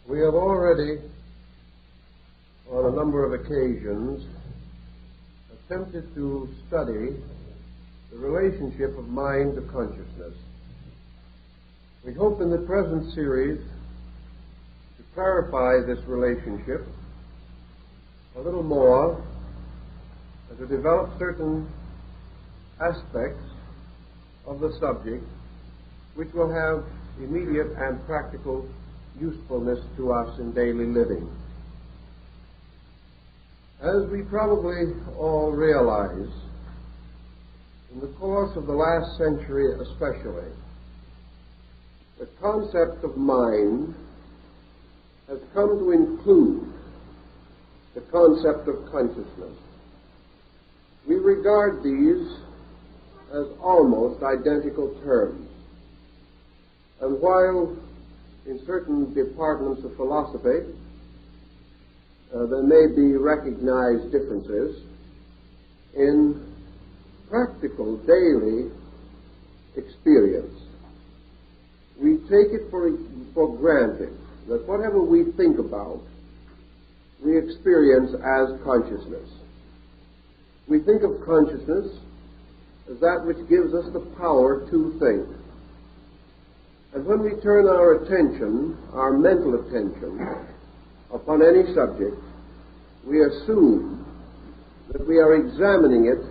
We have already, on a number of occasions, attempted to study the relationship of mind to consciousness. We hope in the present series to clarify this relationship a little more and to develop certain aspects of the subject which will have immediate and practical usefulness to us in daily living. As we probably all realize, in the course of the last century especially, the concept of mind has come to include the concept of consciousness. We regard these as almost identical terms. And while in certain departments of philosophy there may be recognized differences, in practical daily experience, we take it for granted that whatever we think about, we experience as consciousness. We think of consciousness as that which gives us the power to think. And when we turn our attention, our mental attention, upon any subject, we assume that we are examining it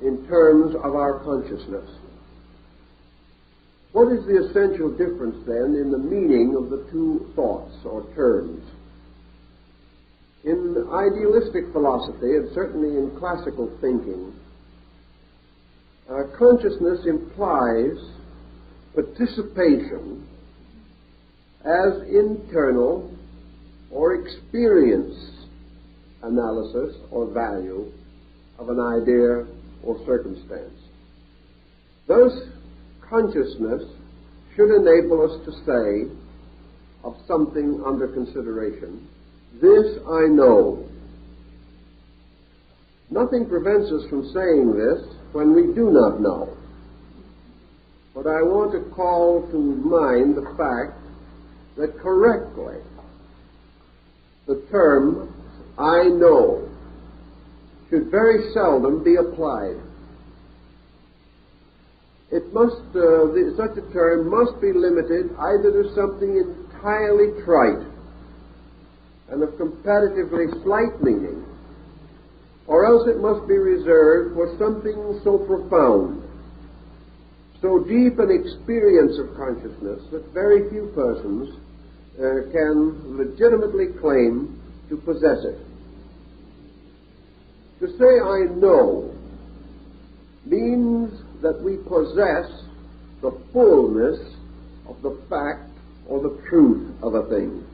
in terms of our consciousness. What is the essential difference, then, in the meaning of the two thoughts or terms? In idealistic philosophy, and certainly in classical thinking, consciousness implies participation as internal or experience analysis or value of an idea or circumstance. Thus, consciousness should enable us to say of something under consideration, "This I know." Nothing prevents us from saying this when we do not know. But I want to call to mind the fact that correctly the term "I know" should very seldom be applied. Such a term must be limited either to something entirely trite and of comparatively slight meaning, or else it must be reserved for something so profound, so deep an experience of consciousness that very few persons can legitimately claim to possess it. To say "I know" means that we possess the fullness of the fact or the truth of a thing.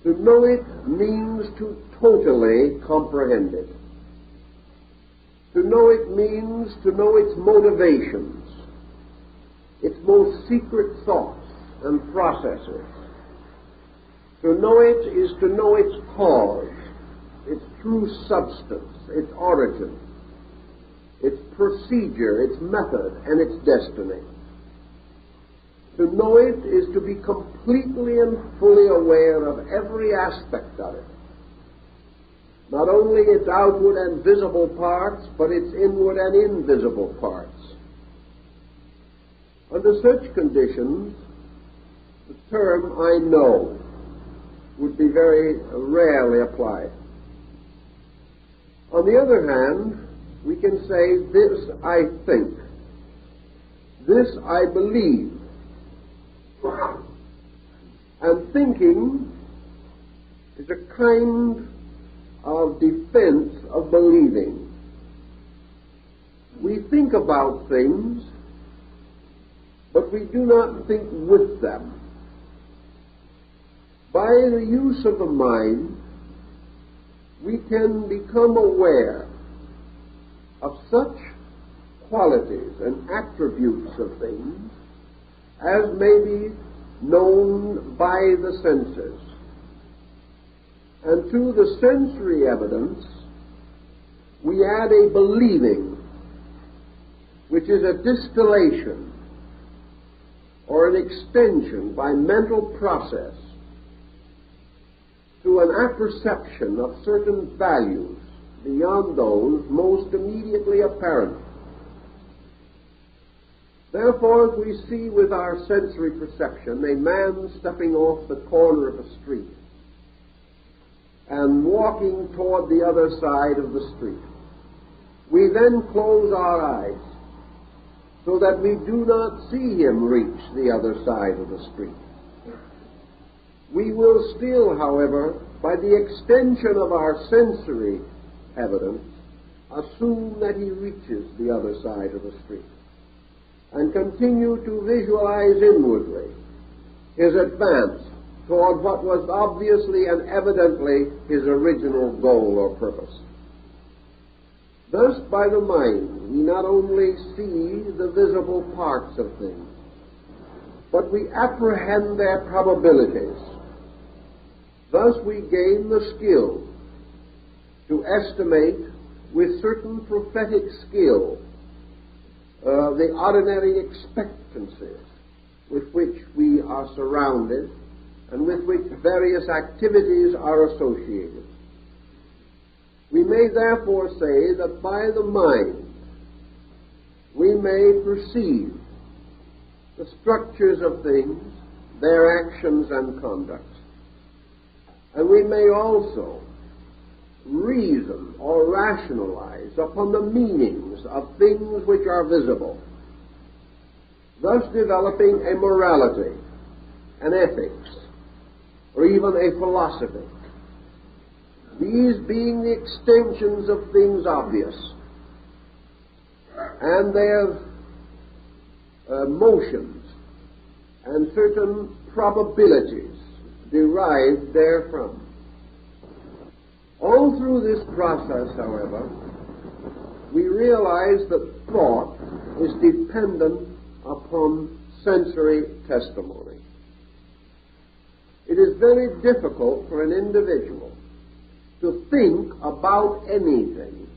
To know it means to totally comprehend it. To know it means to know its motivations, its most secret thoughts and processes. To know it is to know its cause, its true substance, its origin, its procedure, its method, and its destiny. To know it is to be completely and fully aware of every aspect of it. Not only its outward and visible parts, but its inward and invisible parts. Under such conditions, the term "I know" would be very rarely applied. On the other hand, we can say, "This I think," "This I believe." And thinking is a kind of defense of believing. We think about things, but we do not think with them. By the use of the mind, we can become aware of such qualities and attributes of things as may be known by the senses. And to the sensory evidence, we add a believing, which is a distillation or an extension by mental process to an apperception of certain values beyond those most immediately apparent. Therefore, if we see with our sensory perception a man stepping off the corner of a street and walking toward the other side of the street, we then close our eyes so that we do not see him reach the other side of the street. We will still, however, by the extension of our sensory evidence, assume that he reaches the other side of the street, and continue to visualize inwardly his advance toward what was obviously and evidently his original goal or purpose. Thus, by the mind, we not only see the visible parts of things, but we apprehend their probabilities. Thus, we gain the skill to estimate with certain prophetic skill the ordinary expectancies with which we are surrounded and with which various activities are associated. We may therefore say that by the mind we may perceive the structures of things, their actions and conducts. And we may also reason or rationalize upon the meanings of things which are visible, thus developing a morality, an ethics, or even a philosophy. These being the extensions of things obvious, and their motions and certain probabilities derived therefrom. All through this process, however, we realize that thought is dependent upon sensory testimony. It is very difficult for an individual to think about anything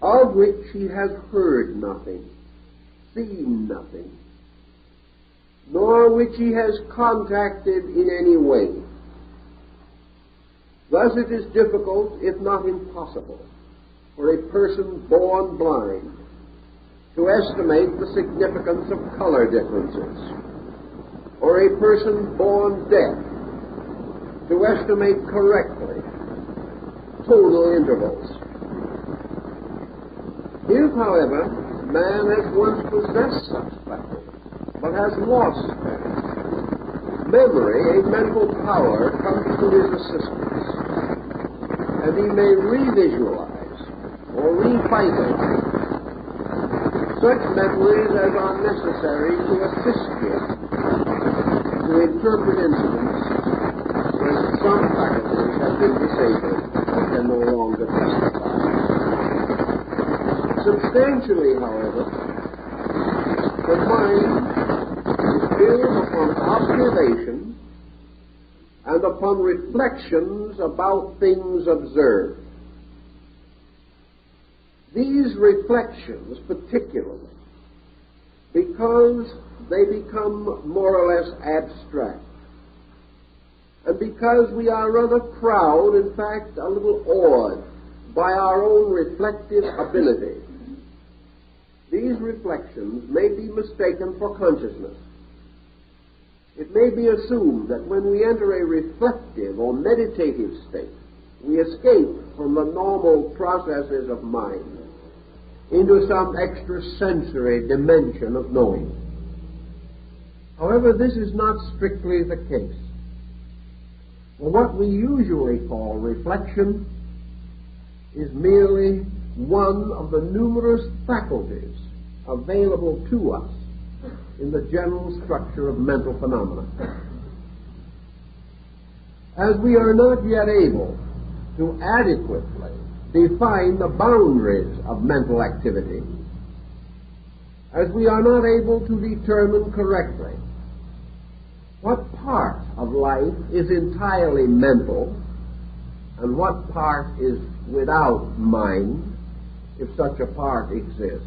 of which he has heard nothing, seen nothing, nor which he has contacted in any way. Thus it is difficult, if not impossible, for a person born blind to estimate the significance of color differences, or a person born deaf to estimate correctly tonal intervals. If, however, man has once possessed such faculty, but has lost them, memory, a mental power, comes to his assistance, and he may revisualize or revitalize such memories as are necessary to assist him to interpret incidents when some faculties have been disabled and can no longer testify. Substantially, however, the mind is built upon observation and upon reflections about things observed. These reflections, particularly, because they become more or less abstract, and because we are rather proud, in fact, a little awed by our own reflective ability, these reflections may be mistaken for consciousness. It may be assumed that when we enter a reflective or meditative state, we escape from the normal processes of mind into some extrasensory dimension of knowing. However, this is not strictly the case. For what we usually call reflection is merely one of the numerous faculties available to us in the general structure of mental phenomena. As we are not yet able to adequately define the boundaries of mental activity, as we are not able to determine correctly what part of life is entirely mental and what part is without mind, if such a part exists,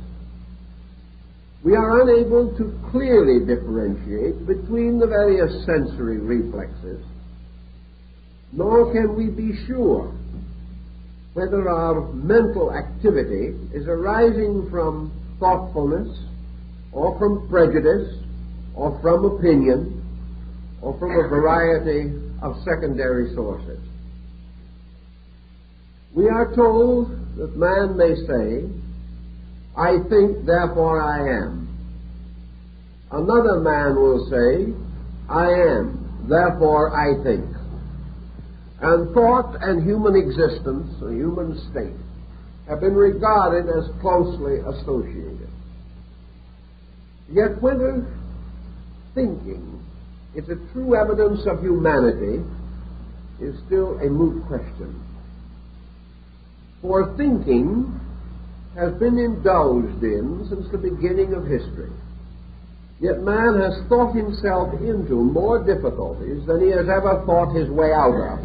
We are unable to clearly differentiate between the various sensory reflexes, nor can we be sure whether our mental activity is arising from thoughtfulness, or from prejudice, or from opinion, or from a variety of secondary sources. We are told that man may say, "I think, therefore I am." Another man will say, "I am, therefore I think." And thought and human existence, or human state, have been regarded as closely associated. Yet whether thinking is a true evidence of humanity is still a moot question. For thinking has been indulged in since the beginning of history. Yet man has thought himself into more difficulties than he has ever thought his way out of.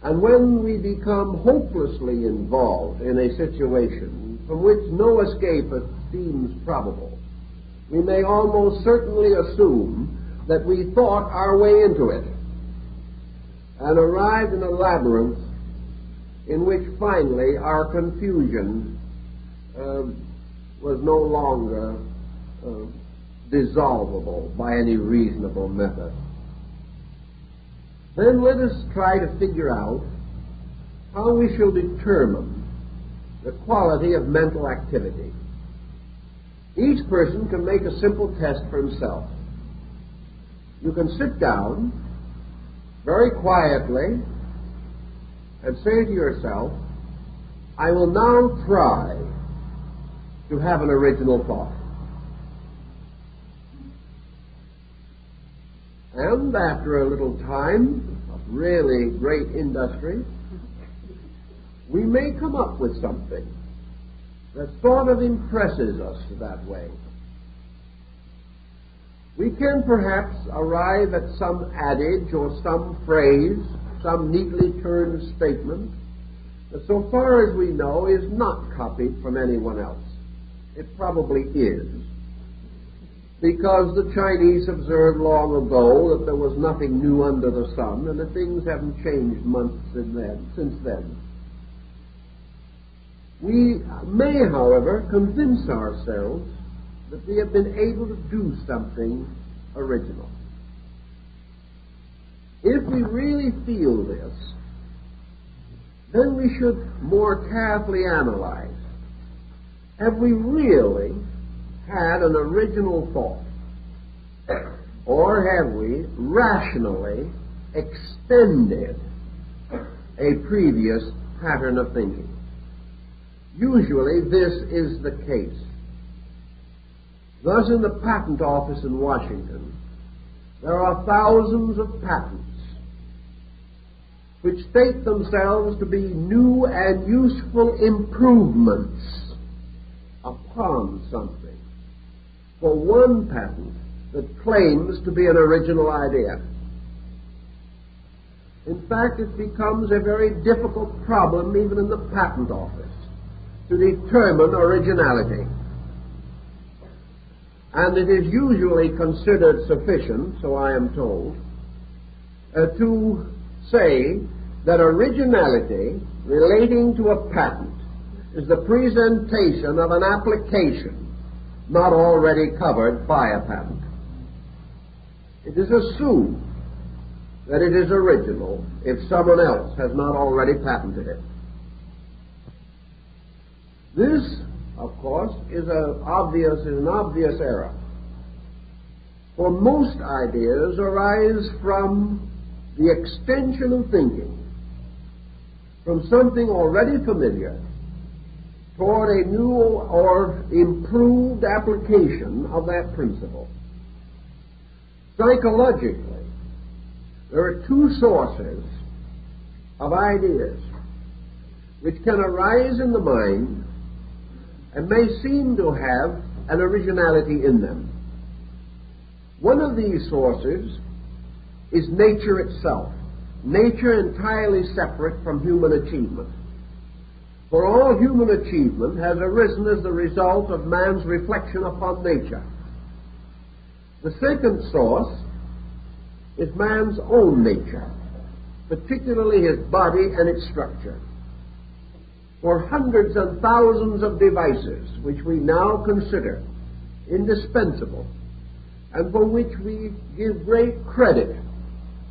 And when we become hopelessly involved in a situation from which no escape seems probable, we may almost certainly assume that we thought our way into it and arrived in a labyrinth in which finally our confusion was no longer dissolvable by any reasonable method. Then let us try to figure out how we shall determine the quality of mental activity. Each person can make a simple test for himself. You can sit down very quietly and say to yourself, "I will now try to have an original thought." And after a little time of really great industry, we may come up with something that sort of impresses us that way. We can perhaps arrive at some adage or some phrase, some neatly turned statement that, so far as we know, is not copied from anyone else. It probably is, because the Chinese observed long ago that there was nothing new under the sun, and that things haven't changed much since then. We may, however, convince ourselves that we have been able to do something original. If we really feel this, then we should more carefully analyze. Have we really had an original thought? Or have we rationally extended a previous pattern of thinking? Usually this is the case. Thus in the patent office in Washington, there are thousands of patents which state themselves to be new and useful improvements upon something, for one patent that claims to be an original idea. In fact, it becomes a very difficult problem even in the patent office to determine originality. And it is usually considered sufficient, so I am told, to say that originality relating to a patent is the presentation of an application not already covered by a patent. It is assumed that it is original if someone else has not already patented it. This, of course, is an obvious error. For most ideas arise from the extension of thinking from something already familiar toward a new or improved application of that principle. Psychologically, there are two sources of ideas which can arise in the mind and may seem to have an originality in them. One of these sources is nature itself, nature entirely separate from human achievement. For all human achievement has arisen as the result of man's reflection upon nature. The second source is man's own nature, particularly his body and its structure. For hundreds and thousands of devices which we now consider indispensable and for which we give great credit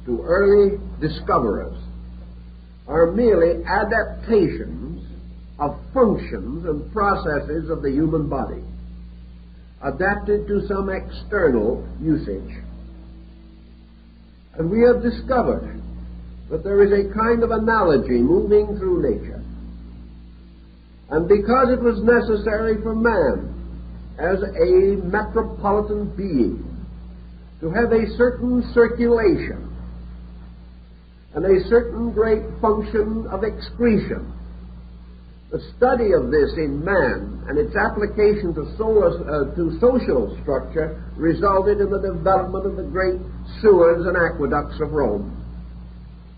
to early discoverers are merely adaptations of functions and processes of the human body, adapted to some external usage. And we have discovered that there is a kind of analogy moving through nature. And because it was necessary for man, as a metropolitan being, to have a certain circulation and a certain great function of excretion, the study of this in man and its application to social structure resulted in the development of the great sewers and aqueducts of Rome.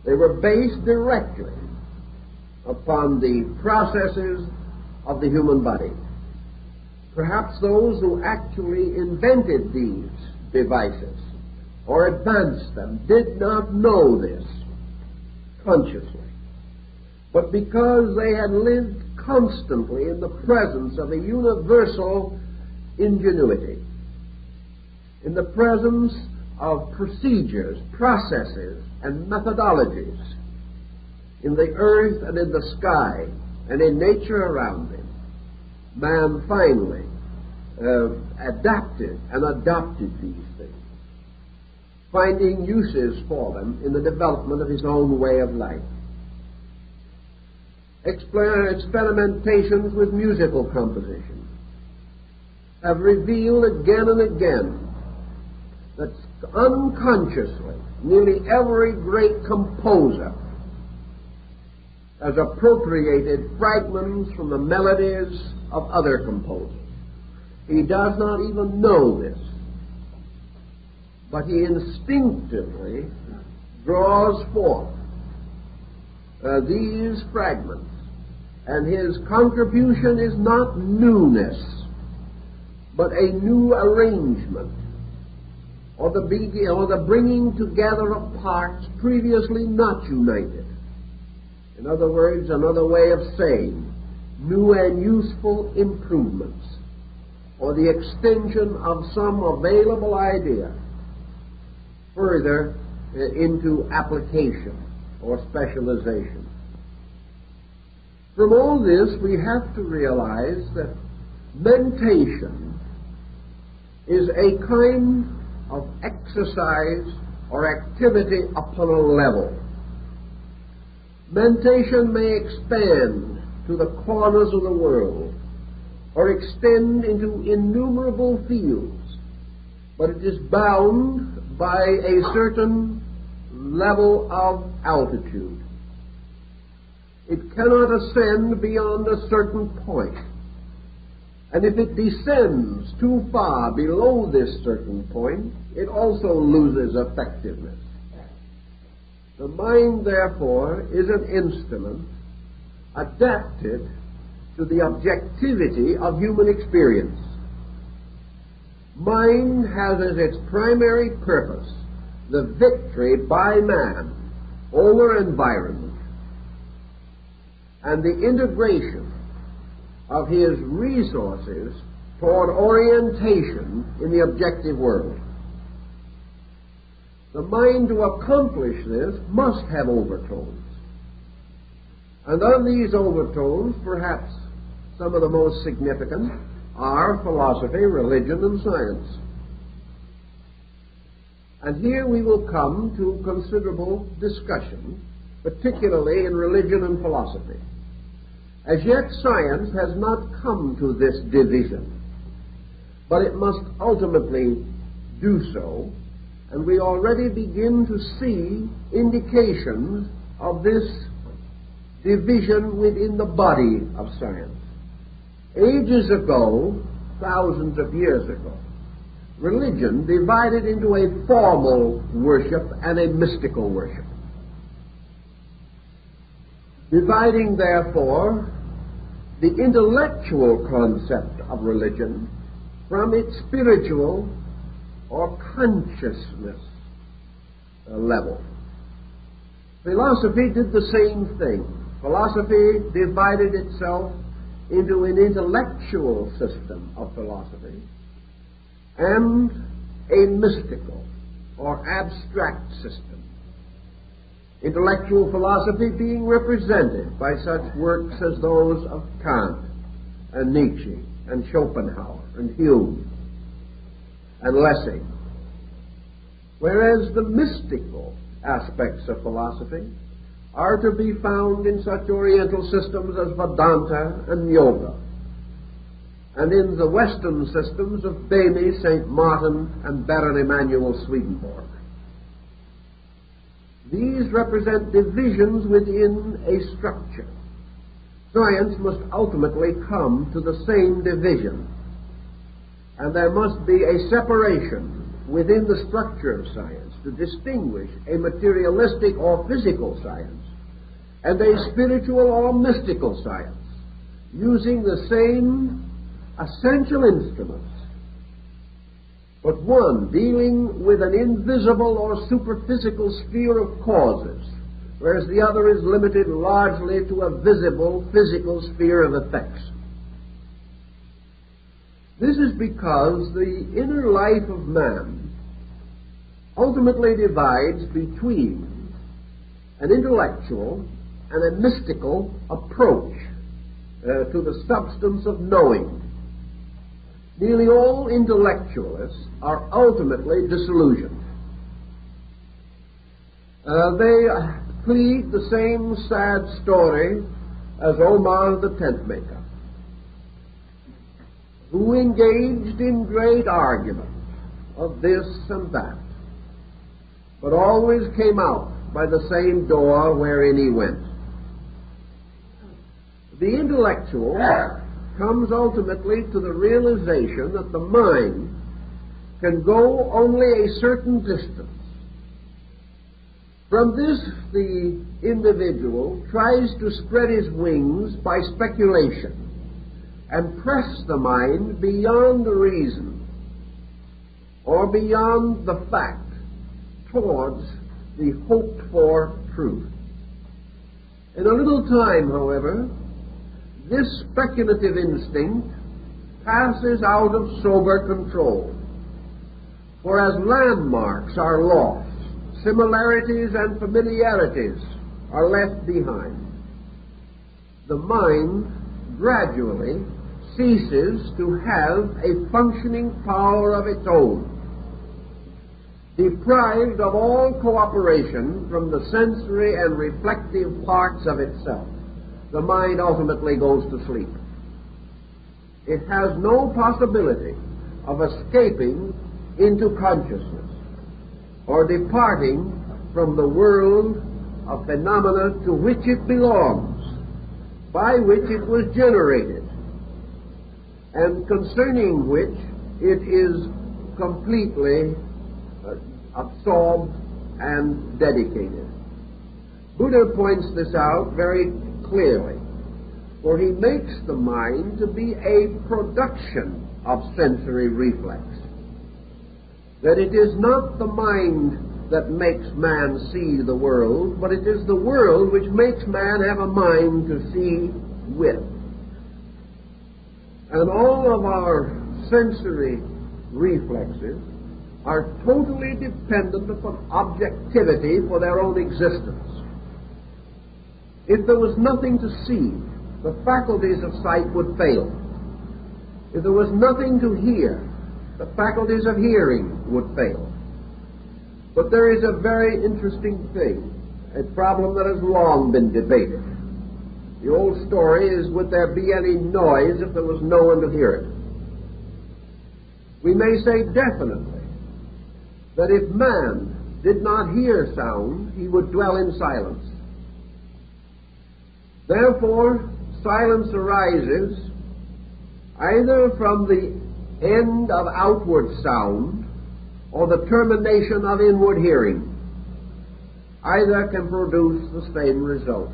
They were based directly upon the processes of the human body. Perhaps those who actually invented these devices or advanced them did not know this consciously, but because they had lived constantly in the presence of a universal ingenuity, in the presence of procedures, processes, and methodologies in the earth and in the sky and in nature around him, man finally adapted and adopted these things, finding uses for them in the development of his own way of life. Experimentations with musical composition have revealed again and again that unconsciously nearly every great composer has appropriated fragments from the melodies of other composers. He does not even know this, but he instinctively draws forth these fragments, and his contribution is not newness, but a new arrangement, or the bringing together of parts previously not united. In other words, another way of saying, new and useful improvements, or the extension of some available idea further into application or specialization. From all this, we have to realize that mentation is a kind of exercise or activity upon a level. Mentation may expand to the corners of the world or extend into innumerable fields, but it is bound by a certain level of altitude. It cannot ascend beyond a certain point. And if it descends too far below this certain point, it also loses effectiveness. The mind, therefore, is an instrument adapted to the objectivity of human experience. Mind has as its primary purpose the victory by man over environment and the integration of his resources toward orientation in the objective world. The mind, to accomplish this, must have overtones. And on these overtones, perhaps some of the most significant are philosophy, religion, and science. And here we will come to considerable discussion, particularly in religion and philosophy. As yet, science has not come to this division, but it must ultimately do so, and we already begin to see indications of this division within the body of science. Ages ago, thousands of years ago, religion divided into a formal worship and a mystical worship. Dividing, therefore, the intellectual concept of religion from its spiritual or consciousness level. Philosophy did the same thing. Philosophy divided itself into an intellectual system of philosophy and a mystical or abstract system. Intellectual philosophy being represented by such works as those of Kant and Nietzsche and Schopenhauer and Hume and Lessing, whereas the mystical aspects of philosophy are to be found in such Oriental systems as Vedanta and Yoga, and in the Western systems of Bamy, St. Martin, and Baron Emanuel Swedenborg. These represent divisions within a structure. Science must ultimately come to the same division, and there must be a separation within the structure of science to distinguish a materialistic or physical science and a spiritual or mystical science, using the same essential instruments, but one dealing with an invisible or superphysical sphere of causes, whereas the other is limited largely to a visible physical sphere of effects. This is because the inner life of man ultimately divides between an intellectual and a mystical approach to the substance of knowing. Nearly all intellectualists are ultimately disillusioned. They plead the same sad story as Omar the tent maker, who engaged in great argument of this and that, but always came out by the same door wherein he went. The intellectual comes ultimately to the realization that the mind can go only a certain distance. From this, the individual tries to spread his wings by speculation and press the mind beyond the reason or beyond the fact towards the hoped-for truth. In a little time, however, this speculative instinct passes out of sober control, for as landmarks are lost, similarities and familiarities are left behind. The mind gradually ceases to have a functioning power of its own. Deprived of all cooperation from the sensory and reflective parts of itself, the mind ultimately goes to sleep. It has no possibility of escaping into consciousness or departing from the world of phenomena to which it belongs, by which it was generated, and concerning which it is completely absorbed and dedicated. Buddha points this out very clearly, for he makes the mind to be a production of sensory reflex. That it is not the mind that makes man see the world, but it is the world which makes man have a mind to see with. And all of our sensory reflexes are totally dependent upon objectivity for their own existence. If there was nothing to see, the faculties of sight would fail. If there was nothing to hear, the faculties of hearing would fail. But there is a very interesting thing, a problem that has long been debated. The old story is, would there be any noise if there was no one to hear it? We may say definitely that if man did not hear sound, he would dwell in silence. Therefore, silence arises either from the end of outward sound or the termination of inward hearing. Either can produce the same result.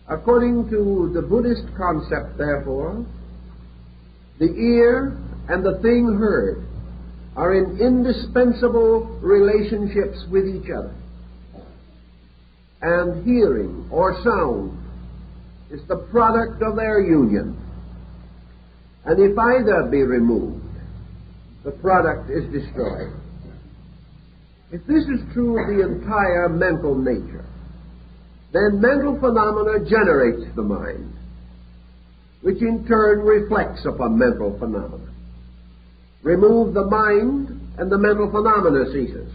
According to the Buddhist concept, therefore, the ear and the thing heard are in indispensable relationships with each other. And hearing or sound is the product of their union. And if either be removed, the product is destroyed. If this is true of the entire mental nature, then mental phenomena generates the mind, which in turn reflects upon mental phenomena. Remove the mind, and the mental phenomena ceases.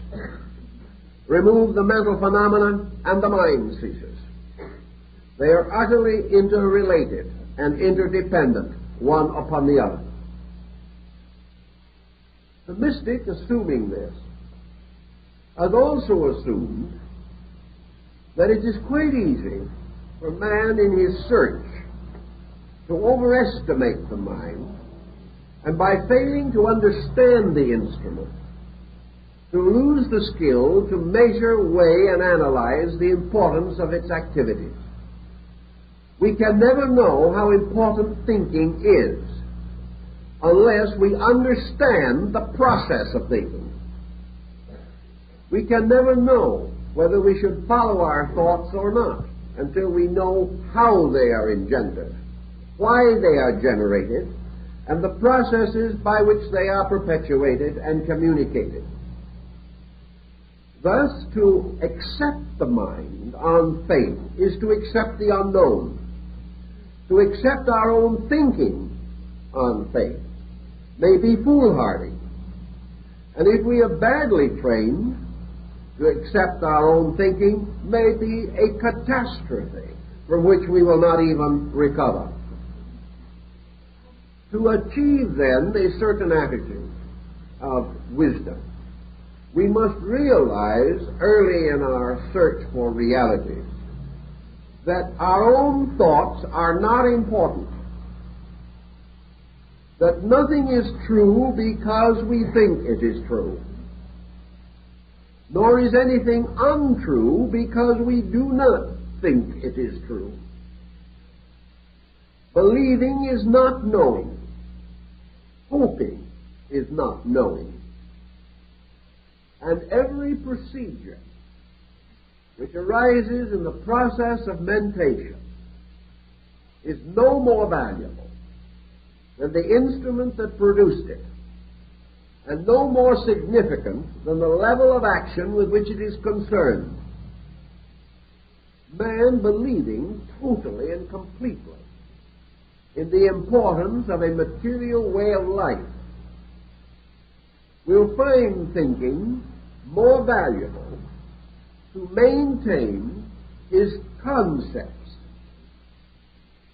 Remove the mental phenomena, and the mind ceases. They are utterly interrelated and interdependent, one upon the other. The mystic, assuming this, has also assumed that it is quite easy for man in his search to overestimate the mind, and by failing to understand the instrument, to lose the skill to measure, weigh, and analyze the importance of its activities. We can never know how important thinking is unless we understand the process of thinking. We can never know whether we should follow our thoughts or not until we know how they are engendered, why they are generated, and the processes by which they are perpetuated and communicated. Thus, to accept the mind on faith is to accept the unknown. To accept our own thinking on faith may be foolhardy. And if we are badly trained, to accept our own thinking may be a catastrophe from which we will not even recover. To achieve, then, a certain attitude of wisdom, we must realize early in our search for realities that our own thoughts are not important, that nothing is true because we think it is true, nor is anything untrue because we do not think it is true. Believing is not knowing. Hoping is not knowing. And every procedure which arises in the process of mentation is no more valuable than the instrument that produced it, and no more significant than the level of action with which it is concerned. Man believing totally and completely in the importance of a material way of life will find thinking more valuable to maintain his concepts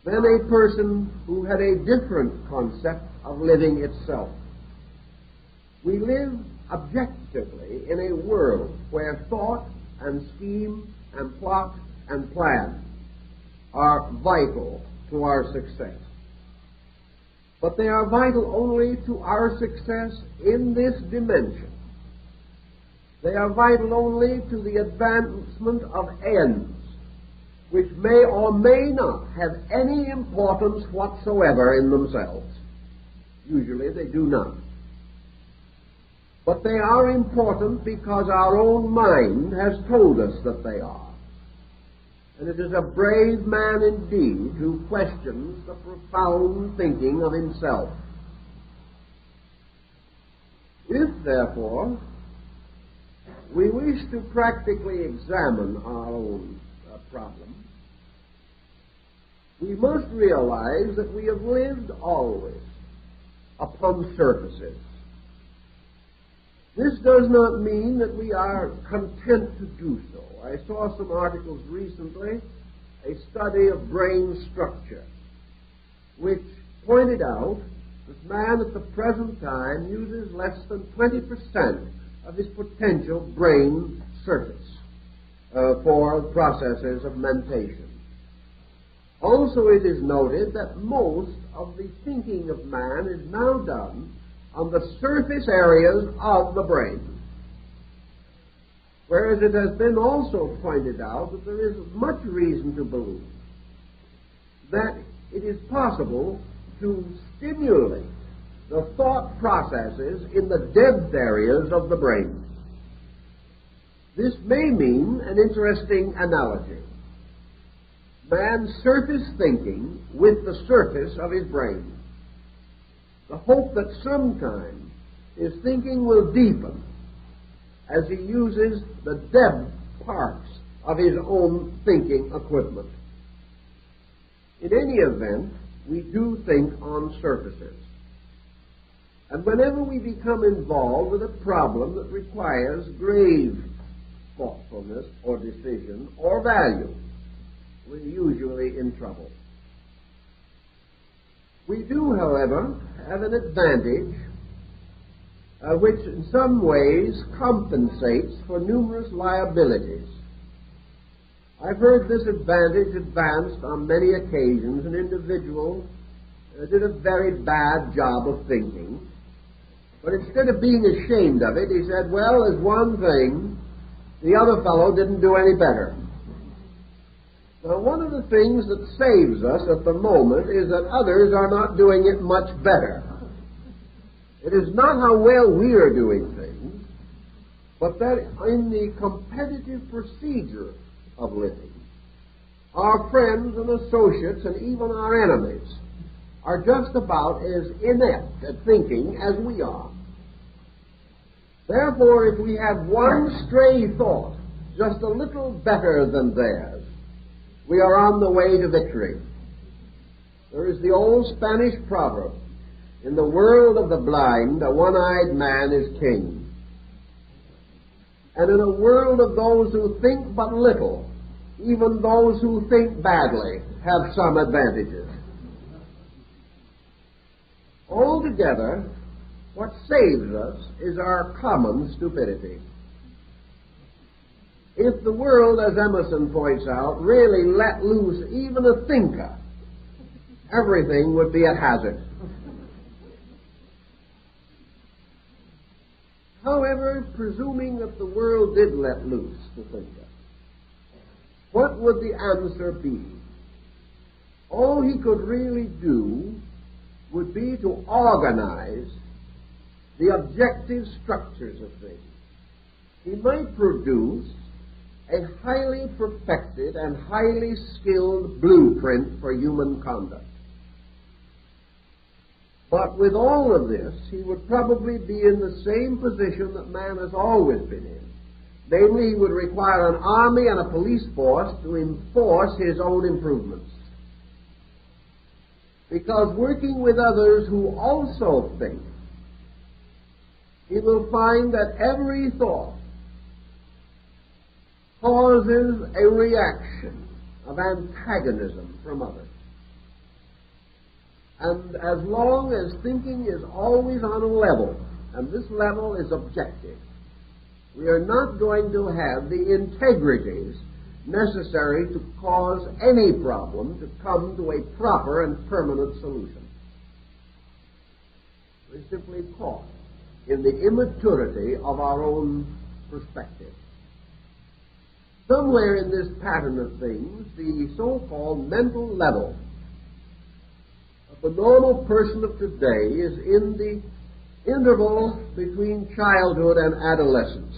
than a person who had a different concept of living itself. We live objectively in a world where thought and scheme and plot and plan are vital to our success. But they are vital only to our success in this dimension. They are vital only to the advancement of ends, which may or may not have any importance whatsoever in themselves. Usually they do not. But they are important because our own mind has told us that they are. And it is a brave man indeed who questions the profound thinking of himself. If, therefore, we wish to practically examine our own problem, we must realize that we have lived always upon surfaces. This does not mean that we are content to do so. I saw some articles recently, a study of brain structure, which pointed out that man at the present time uses less than 20% of his potential brain surface for processes of mentation. Also, it is noted that most of the thinking of man is now done on the surface areas of the brain. Whereas it has been also pointed out that there is much reason to believe that it is possible to stimulate the thought processes in the depth areas of the brain. This may mean an interesting analogy. Man's surface thinking with the surface of his brain. The hope that sometime his thinking will deepen as he uses the depth parts of his own thinking equipment. In any event, we do think on surfaces. And whenever we become involved with a problem that requires grave thoughtfulness or decision or value, we're usually in trouble. We do, however, have an advantage which in some ways compensates for numerous liabilities. I've heard this advantage advanced on many occasions. An individual did a very bad job of thinking, but instead of being ashamed of it, he said, well, there's one thing, the other fellow didn't do any better. Now, one of the things that saves us at the moment is that others are not doing it much better. It is not how well we are doing things, but that in the competitive procedure of living, our friends and associates and even our enemies are just about as inept at thinking as we are. Therefore, if we have one stray thought just a little better than theirs, we are on the way to victory. There is the old Spanish proverb, in the world of the blind, a one-eyed man is king. And in a world of those who think but little, even those who think badly have some advantages. Altogether, what saves us is our common stupidity. If the world, as Emerson points out, really let loose even a thinker, everything would be at hazard. However, presuming that the world did let loose the thinker, what would the answer be? All he could really do would be to organize the objective structures of things. He might produce a highly perfected and highly skilled blueprint for human conduct. But with all of this, he would probably be in the same position that man has always been in. Namely, he would require an army and a police force to enforce his own improvements. Because working with others who also think, he will find that every thought causes a reaction of antagonism from others. And as long as thinking is always on a level, and this level is objective, we are not going to have the integrities necessary to cause any problem to come to a proper and permanent solution. We're simply caught in the immaturity of our own perspective. Somewhere in this pattern of things, the so-called mental level of the normal person of today is in the interval between childhood and adolescence.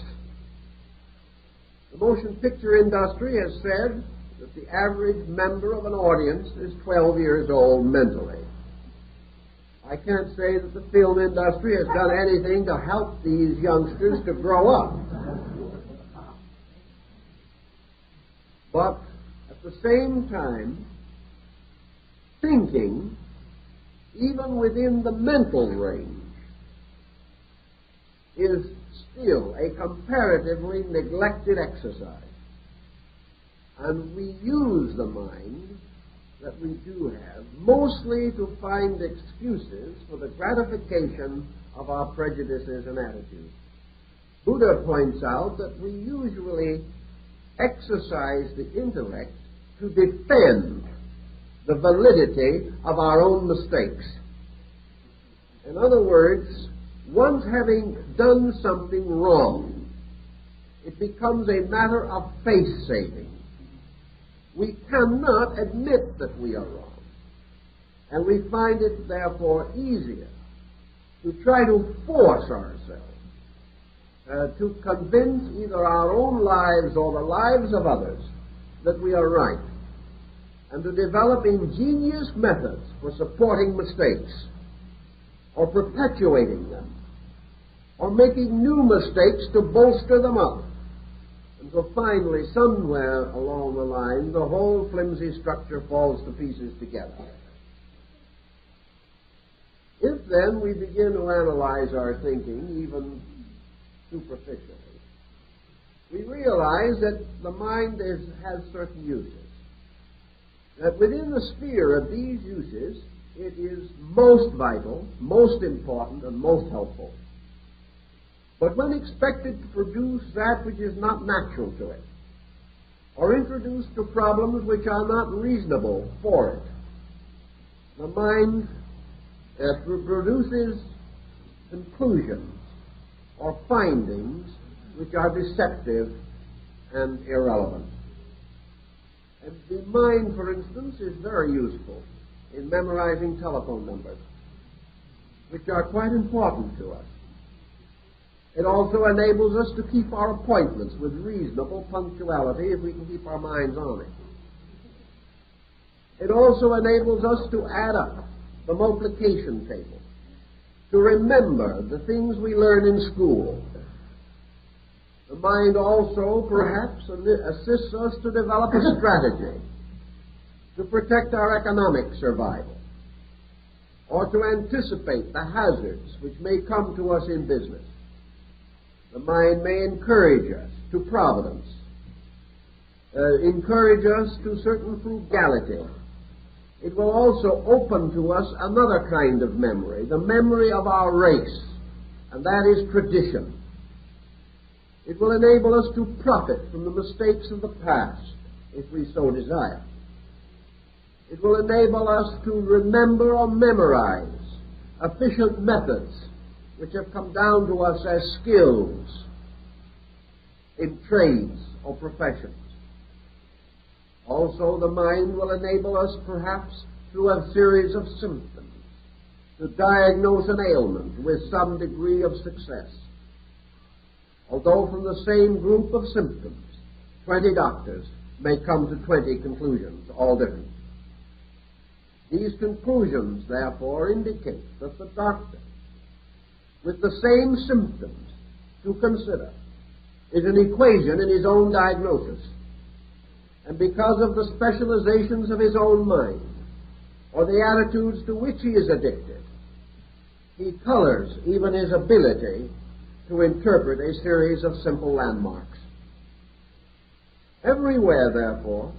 The motion picture industry has said that the average member of an audience is 12 years old mentally. I can't say that the film industry has done anything to help these youngsters to grow up. But at the same time, thinking, even within the mental range, is still a comparatively neglected exercise. And we use the mind that we do have mostly to find excuses for the gratification of our prejudices and attitudes. Buddha points out that we usually exercise the intellect to defend the validity of our own mistakes. In other words, once having done something wrong, it becomes a matter of face-saving. We cannot admit that we are wrong. And we find it, therefore, easier to try to force ourselves to convince either our own lives or the lives of others that we are right, and to develop ingenious methods for supporting mistakes, or perpetuating them, or making new mistakes to bolster them up. And so finally, somewhere along the line, the whole flimsy structure falls to pieces together. If then we begin to analyze our thinking, even superficially, we realize that the mind has certain uses. That within the sphere of these uses, it is most vital, most important, and most helpful. But when expected to produce that which is not natural to it, or introduced to problems which are not reasonable for it, the mind produces conclusions or findings which are deceptive and irrelevant. And the mind, for instance, is very useful in memorizing telephone numbers, which are quite important to us. It also enables us to keep our appointments with reasonable punctuality if we can keep our minds on it. It also enables us to add up the multiplication table, to remember the things we learn in school. The mind also, perhaps, assists us to develop a strategy to protect our economic survival, or to anticipate the hazards which may come to us in business. The mind may encourage us to providence, encourage us to certain frugality. It will also open to us another kind of memory, the memory of our race, and that is tradition. It will enable us to profit from the mistakes of the past, if we so desire. It will enable us to remember or memorize efficient methods which have come down to us as skills in trades or professions. Also, the mind will enable us, perhaps, through a series of symptoms, to diagnose an ailment with some degree of success. Although from the same group of symptoms, 20 doctors may come to 20 conclusions, all different. These conclusions, therefore, indicate that the doctor, with the same symptoms to consider, is an equation in his own diagnosis. And because of the specializations of his own mind, or the attitudes to which he is addicted, he colors even his ability to interpret a series of simple landmarks. Everywhere, therefore,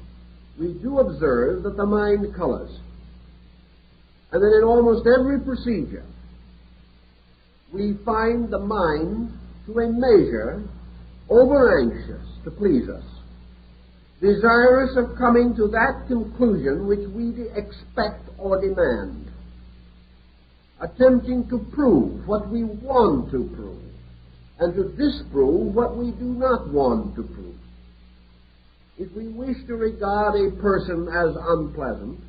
we do observe that the mind colors, and that in almost every procedure we find the mind, to a measure, over-anxious to please us, desirous of coming to that conclusion which we expect or demand, attempting to prove what we want to prove, and to disprove what we do not want to prove. If we wish to regard a person as unpleasant,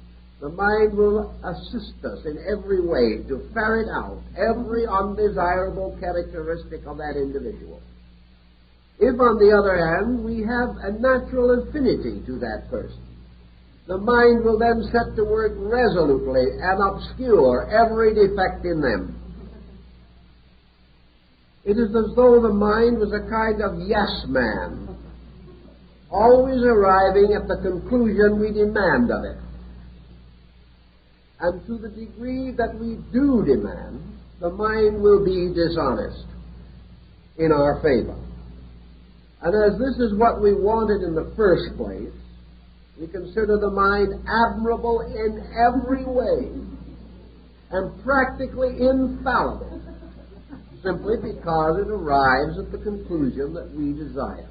the mind will assist us in every way to ferret out every undesirable characteristic of that individual. If, on the other hand, we have a natural affinity to that person, the mind will then set to work resolutely and obscure every defect in them. It is as though the mind was a kind of yes man, always arriving at the conclusion we demand of it. And to the degree that we do demand, the mind will be dishonest in our favor. And as this is what we wanted in the first place, we consider the mind admirable in every way and practically infallible, simply because it arrives at the conclusion that we desire.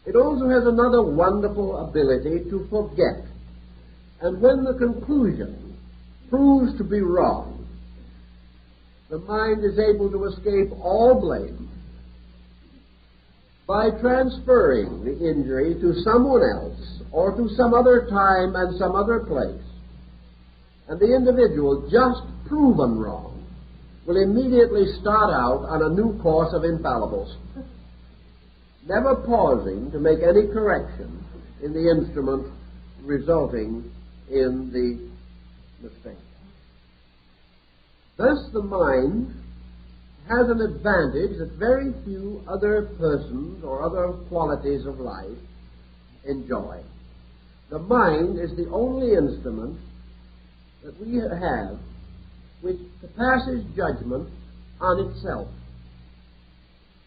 It also has another wonderful ability to forget. And when the conclusion proves to be wrong, the mind is able to escape all blame by transferring the injury to someone else or to some other time and some other place, and the individual just proven wrong will immediately start out on a new course of infallibles, never pausing to make any correction in the instrument resulting in the mistake. Thus the mind has an advantage that very few other persons or other qualities of life enjoy. The mind is the only instrument that we have which passes judgment on itself,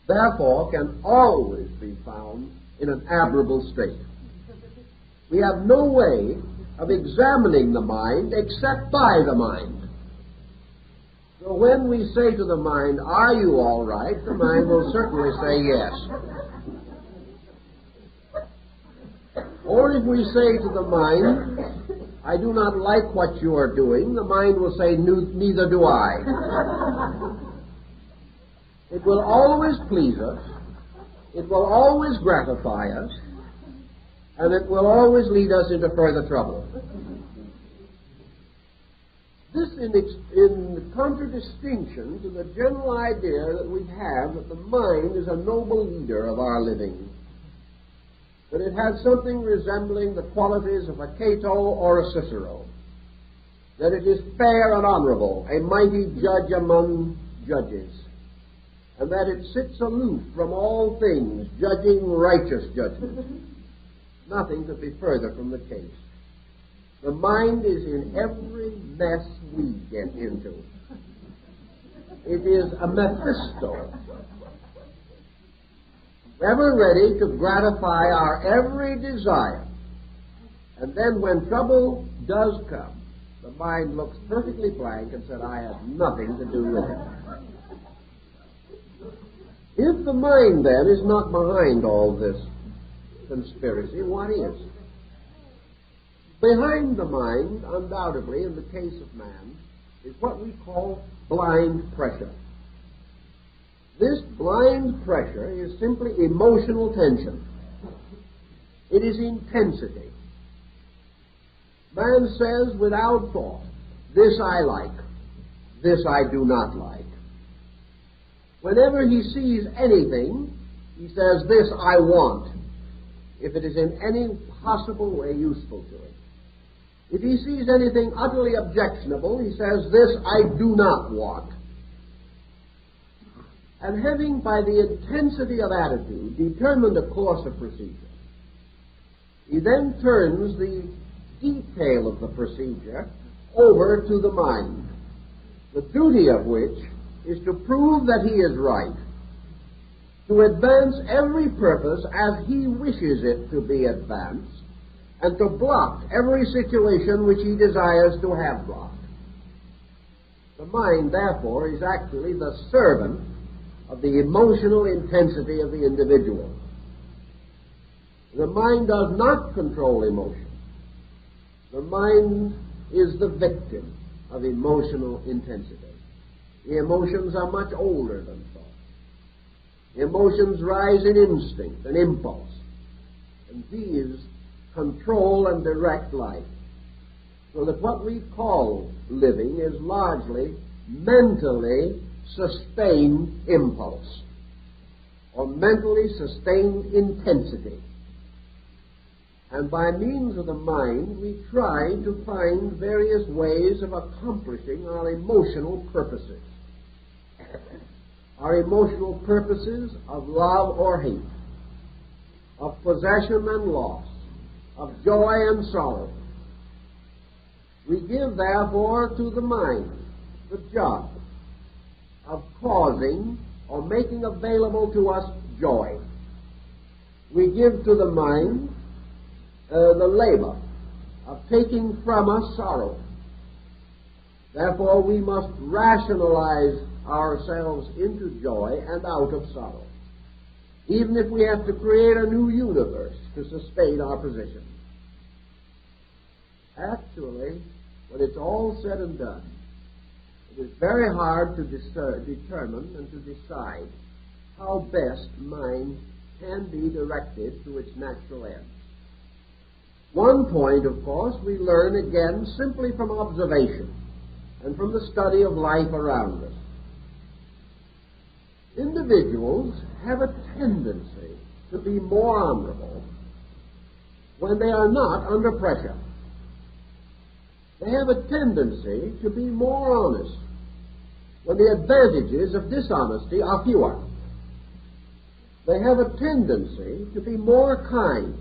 therefore can always be found in an admirable state. We have no way of examining the mind except by the mind. So when we say to the mind, "Are you all right?" the mind will certainly say yes. Or if we say to the mind, "I do not like what you are doing," the mind will say, "Neither do I." It will always please us, it will always gratify us, and it will always lead us into further trouble. This in contradistinction to the general idea that we have that the mind is a noble leader of our living, that it has something resembling the qualities of a Cato or a Cicero, that it is fair and honorable, a mighty judge among judges, and that it sits aloof from all things, judging righteous judgment. Nothing could be further from the case. The mind is in every mess we get into. It is a Mephisto, ever ready to gratify our every desire. And then when trouble does come, the mind looks perfectly blank and said, "I have nothing to do with it." If the mind, then, is not behind all this conspiracy, what is? Behind the mind, undoubtedly, in the case of man, is what we call blind pressure. This blind pressure is simply emotional tension. It is intensity. Man says without thought, "This I like, this I do not like." Whenever he sees anything, he says, "This I want," if it is in any possible way useful to him. If he sees anything utterly objectionable, he says, "This I do not want." And having, by the intensity of attitude, determined a course of procedure, he then turns the detail of the procedure over to the mind, the duty of which is to prove that he is right, to advance every purpose as he wishes it to be advanced, and to block every situation which he desires to have blocked. The mind, therefore, is actually the servant of the emotional intensity of the individual. The mind does not control emotion. The mind is the victim of emotional intensity. The emotions are much older than thought. The emotions rise in instinct and impulse, and these control and direct life, so that what we call living is largely mentally sustained impulse or mentally sustained intensity. And by means of the mind, we try to find various ways of accomplishing our emotional purposes. Our emotional purposes of love or hate, of possession and loss, of joy and sorrow. We give, therefore, to the mind the job of causing or making available to us joy. We give to the mind the labor of taking from us sorrow. Therefore, we must rationalize ourselves into joy and out of sorrow, even if we have to create a new universe to sustain our position. Actually, when it's all said and done, it is very hard to determine and to decide how best mind can be directed to its natural end. One point, of course, we learn again simply from observation and from the study of life around us. Individuals have a tendency to be more honorable when they are not under pressure. They have a tendency to be more honest when the advantages of dishonesty are fewer. They have a tendency to be more kind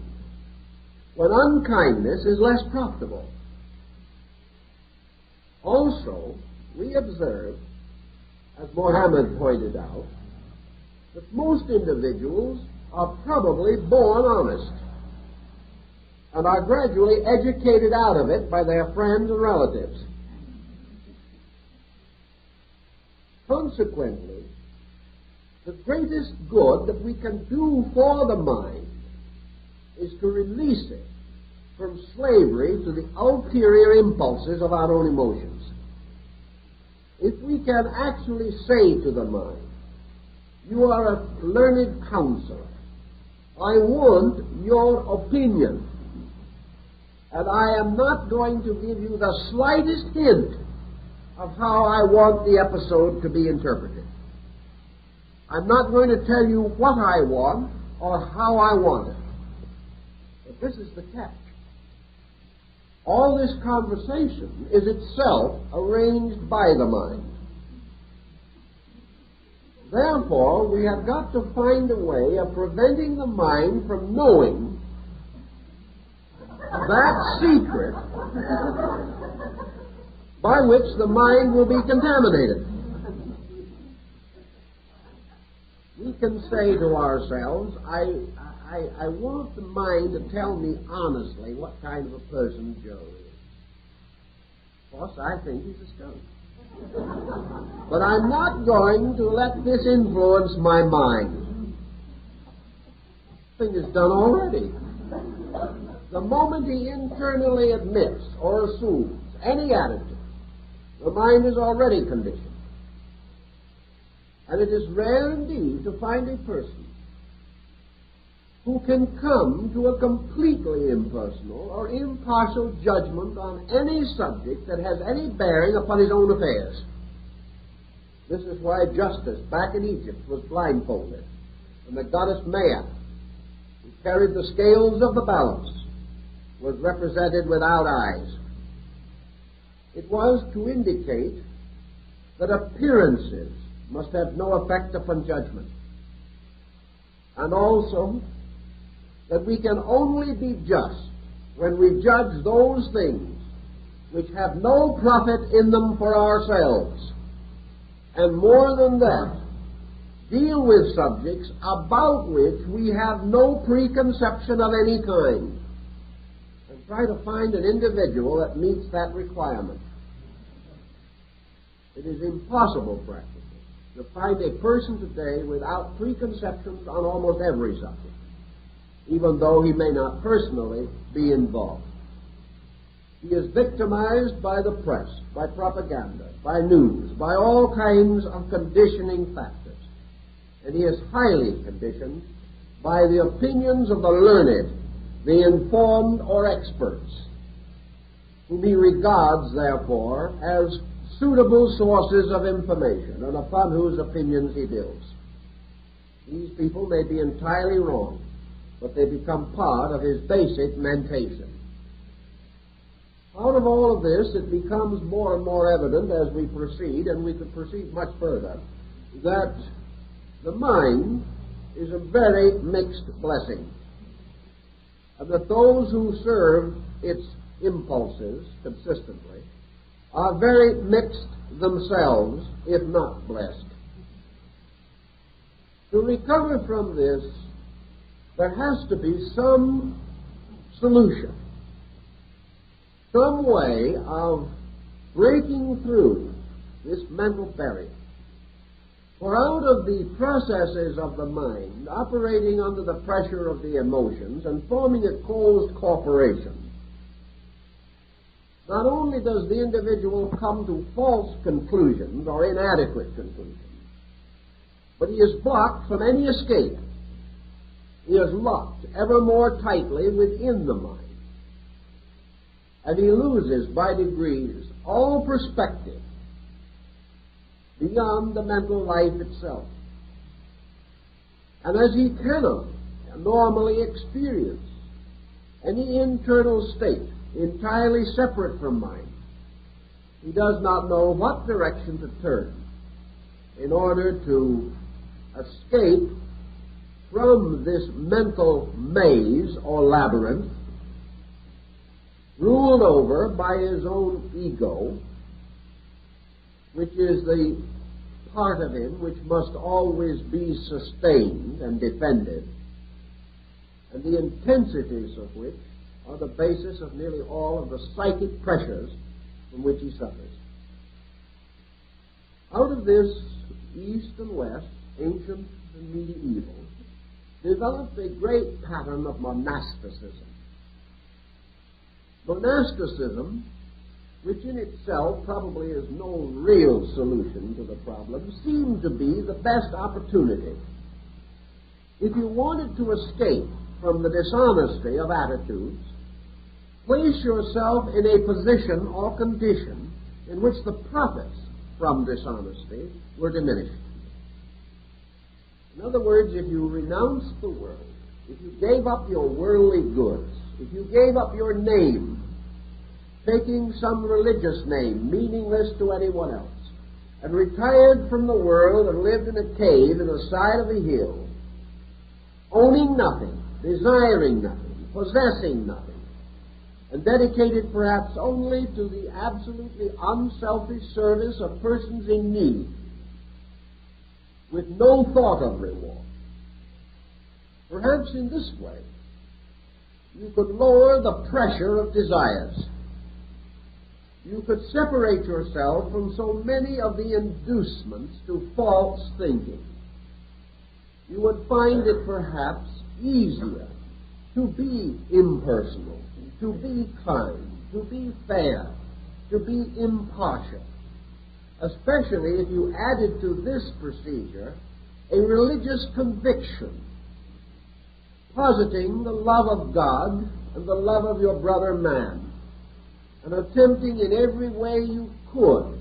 when unkindness is less profitable. Also, we observe, as Mohammed pointed out, that most individuals are probably born honest and are gradually educated out of it by their friends and relatives. Consequently, the greatest good that we can do for the mind is to release it from slavery to the ulterior impulses of our own emotions. If we can actually say to the mind, you are a learned counselor, I want your opinion, and I am not going to give you the slightest hint of how I want the episode to be interpreted. I'm not going to tell you what I want or how I want it. But this is the catch. All this conversation is itself arranged by the mind. Therefore, we have got to find a way of preventing the mind from knowing that secret by which the mind will be contaminated. We can say to ourselves, I want the mind to tell me honestly what kind of a person Joe is. Of course, I think he's a skunk. But I'm not going to let this influence my mind. The thing is done already. The moment he internally admits or assumes any attitude, the mind is already conditioned. And it is rare indeed to find a person who can come to a completely impersonal or impartial judgment on any subject that has any bearing upon his own affairs. This is why Justice back in Egypt was blindfolded, and the goddess Maya, who carried the scales of the balance, was represented without eyes. It was to indicate that appearances must have no effect upon judgment, and also that we can only be just when we judge those things which have no profit in them for ourselves, and more than that, deal with subjects about which we have no preconception of any kind, and try to find an individual that meets that requirement. It is impossible, practically, to find a person today without preconceptions on almost every subject, even though he may not personally be involved. He is victimized by the press, by propaganda, by news, by all kinds of conditioning factors. And he is highly conditioned by the opinions of the learned, the informed, or experts, whom he regards, therefore, as suitable sources of information and upon whose opinions he builds. These people may be entirely wrong, but they become part of his basic mentation. Out of all of this, it becomes more and more evident as we proceed, and we could proceed much further, that the mind is a very mixed blessing, and that those who serve its impulses consistently are very mixed themselves, if not blessed. To recover from this, there has to be some solution, some way of breaking through this mental barrier. For out of the processes of the mind, operating under the pressure of the emotions and forming a closed corporation, not only does the individual come to false conclusions or inadequate conclusions, but he is blocked from any escape. He is locked ever more tightly within the mind, and he loses by degrees all perspective beyond the mental life itself. And as he cannot normally experience any internal state entirely separate from mind, he does not know what direction to turn in order to escape from this mental maze or labyrinth ruled over by his own ego, which is the part of him which must always be sustained and defended, and the intensities of which are the basis of nearly all of the psychic pressures from which he suffers. Out of this East and West, ancient and medieval, developed a great pattern of monasticism. Monasticism, which in itself probably is no real solution to the problem, seemed to be the best opportunity. If you wanted to escape from the dishonesty of attitudes, place yourself in a position or condition in which the profits from dishonesty were diminished. In other words, if you renounced the world, if you gave up your worldly goods, if you gave up your name, taking some religious name, meaningless to anyone else, and retired from the world and lived in a cave in the side of a hill, owning nothing, desiring nothing, possessing nothing, and dedicated perhaps only to the absolutely unselfish service of persons in need, with no thought of reward. Perhaps in this way, you could lower the pressure of desires. You could separate yourself from so many of the inducements to false thinking. You would find it perhaps easier to be impersonal, to be kind, to be fair, to be impartial, especially if you added to this procedure a religious conviction, positing the love of God and the love of your brother man, and attempting in every way you could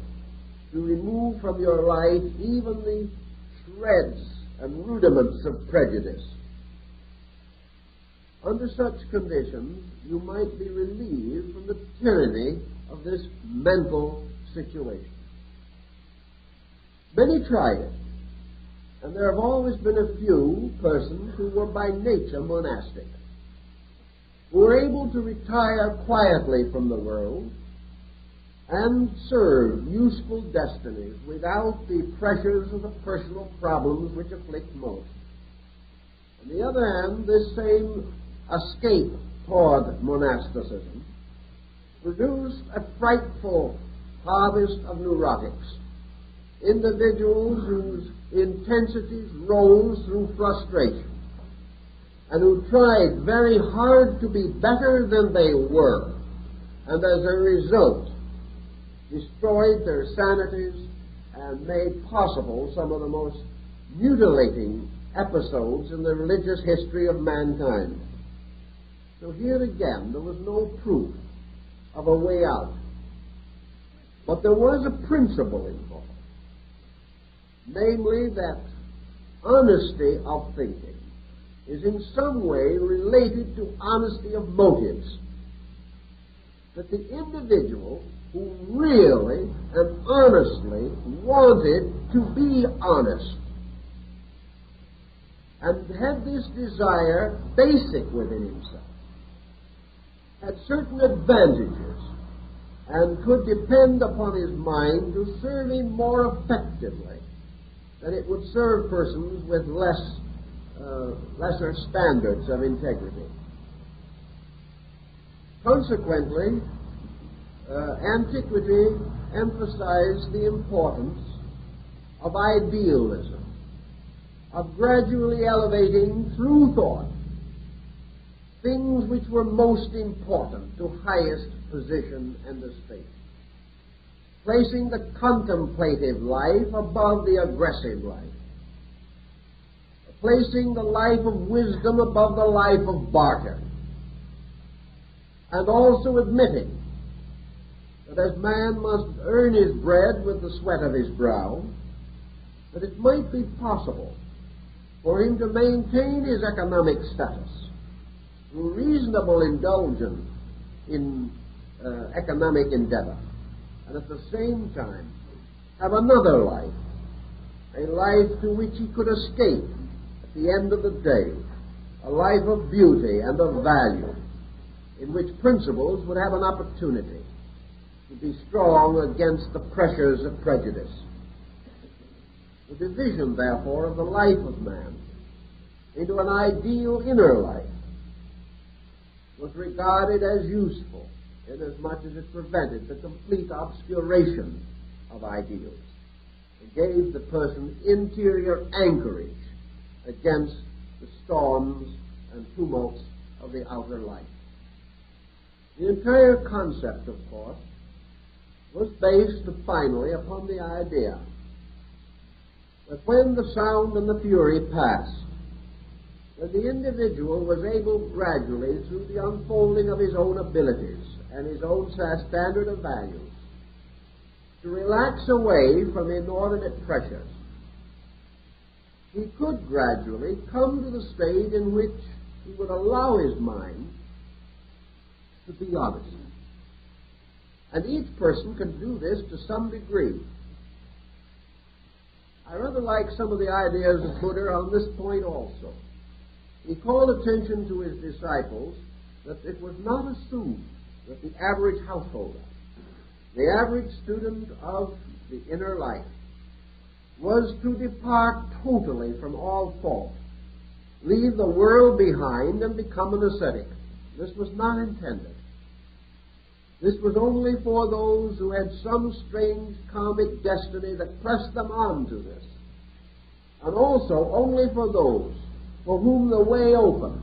to remove from your life even the shreds and rudiments of prejudice. Under such conditions, you might be relieved from the tyranny of this mental situation. Many tried it, and there have always been a few persons who were by nature monastic, who were able to retire quietly from the world and serve useful destinies without the pressures of the personal problems which afflict most. On the other hand, this same escape toward monasticism produced a frightful harvest of neurotics, individuals whose intensities rose through frustration, and who tried very hard to be better than they were, and as a result destroyed their sanities and made possible some of the most mutilating episodes in the religious history of mankind. So here again, there was no proof of a way out. But there was a principle involved, namely that honesty of thinking is in some way related to honesty of motives. That the individual who really and honestly wanted to be honest and had this desire basic within himself had certain advantages and could depend upon his mind to serve him more effectively than it would serve persons with lesser standards of integrity. Consequently, antiquity emphasized the importance of idealism, of gradually elevating through thought things which were most important to highest position and estate, placing the contemplative life above the aggressive life, placing the life of wisdom above the life of barter, and also admitting that as man must earn his bread with the sweat of his brow, that it might be possible for him to maintain his economic status through reasonable indulgence in economic endeavor, and at the same time have another life, a life to which he could escape at the end of the day, a life of beauty and of value, in which principles would have an opportunity to be strong against the pressures of prejudice. The division, therefore, of the life of man into an ideal inner life was regarded as useful, inasmuch as it prevented the complete obscuration of ideals. It gave the person interior anchorage against the storms and tumults of the outer life. The entire concept, of course, was based finally upon the idea that when the sound and the fury passed, that the individual was able gradually, through the unfolding of his own abilities and his own standard of values, to relax away from inordinate pressures. He could gradually come to the state in which he would allow his mind to be honest. And each person can do this to some degree. I rather like some of the ideas of Buddha on this point also. He called attention to his disciples that it was not assumed that the average householder, the average student of the inner life, was to depart totally from all thought, leave the world behind and become an ascetic. This was not intended. This was only for those who had some strange karmic destiny that pressed them on to this, and also only for those for whom the way opened,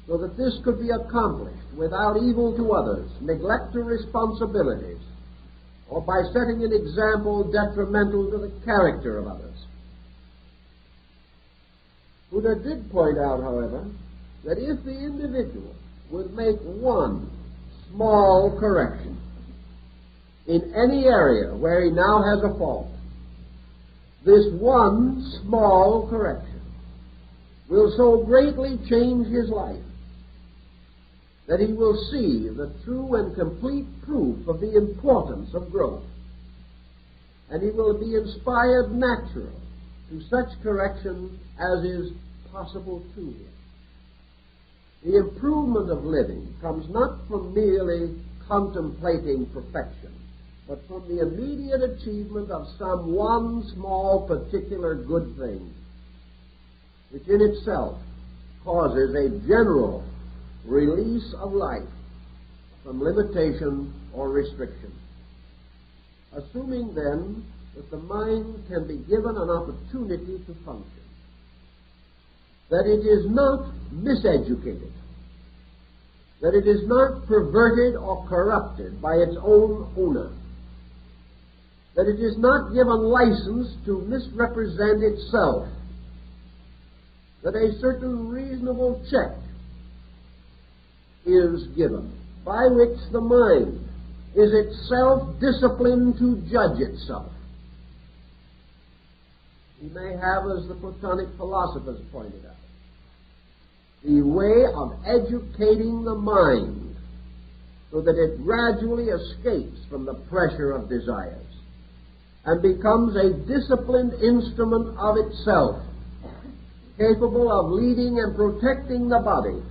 so that this could be accomplished without evil to others, neglect to responsibilities, or by setting an example detrimental to the character of others. Buddha did point out, however, that if the individual would make one small correction in any area where he now has a fault, this one small correction will so greatly change his life that he will see the true and complete proof of the importance of growth, and he will be inspired naturally to such correction as is possible to him. The improvement of living comes not from merely contemplating perfection, but from the immediate achievement of some one small particular good thing, which in itself causes a general release of life from limitation or restriction. Assuming then that the mind can be given an opportunity to function, that it is not miseducated, that it is not perverted or corrupted by its own owner, that it is not given license to misrepresent itself, that a certain reasonable check is given by which the mind is itself disciplined to judge itself. We may have, as the Platonic philosophers pointed out, the way of educating the mind so that it gradually escapes from the pressure of desires and becomes a disciplined instrument of itself, capable of leading and protecting the body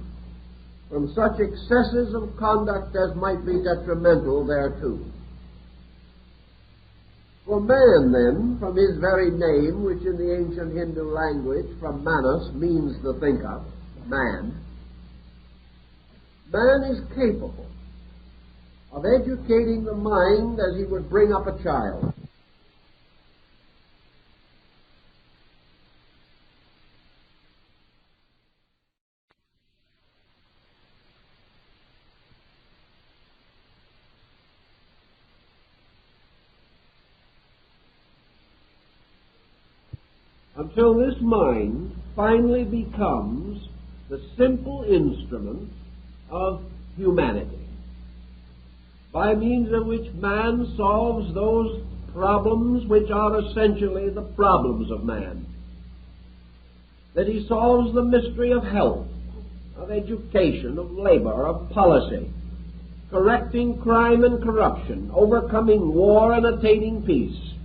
from such excesses of conduct as might be detrimental thereto. For man, then, from his very name, which in the ancient Hindu language, from manas, means the thinker, man is capable of educating the mind as he would bring up a child. Until this mind finally becomes the simple instrument of humanity, by means of which man solves those problems which are essentially the problems of man. That he solves the mystery of health, of education, of labor, of policy, correcting crime and corruption, overcoming war and attaining peace.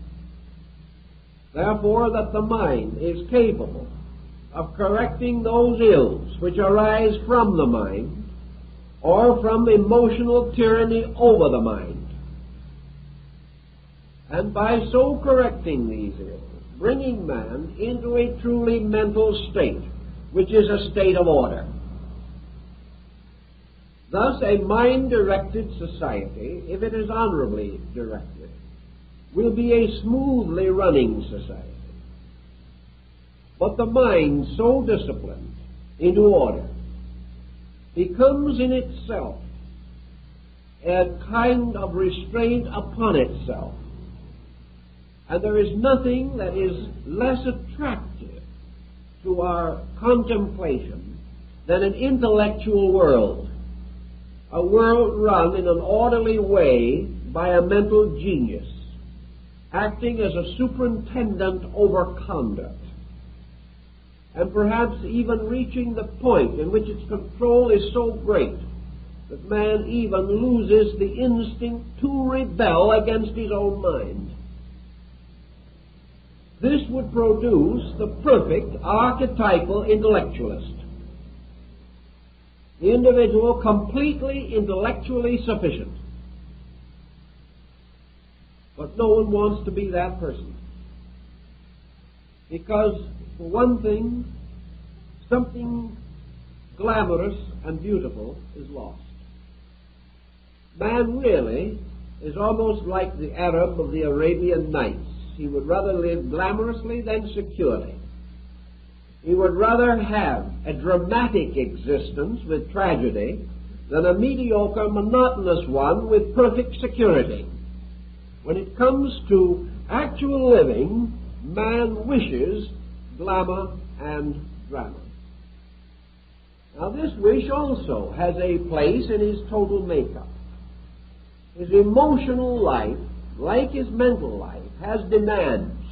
Therefore, that the mind is capable of correcting those ills which arise from the mind or from emotional tyranny over the mind. And by so correcting these ills, bringing man into a truly mental state, which is a state of order. Thus, a mind-directed society, if it is honorably directed, will be a smoothly running society. But the mind so disciplined into order becomes in itself a kind of restraint upon itself. And there is nothing that is less attractive to our contemplation than an intellectual world, a world run in an orderly way by a mental genius, acting as a superintendent over conduct, and perhaps even reaching the point in which its control is so great that man even loses the instinct to rebel against his own mind. This would produce the perfect archetypal intellectualist, the individual completely intellectually sufficient. But no one wants to be that person, because, for one thing, something glamorous and beautiful is lost. Man really is almost like the Arab of the Arabian Nights. He would rather live glamorously than securely. He would rather have a dramatic existence with tragedy than a mediocre, monotonous one with perfect security. When it comes to actual living, man wishes glamour and drama. Now, this wish also has a place in his total makeup. His emotional life, like his mental life, has demands.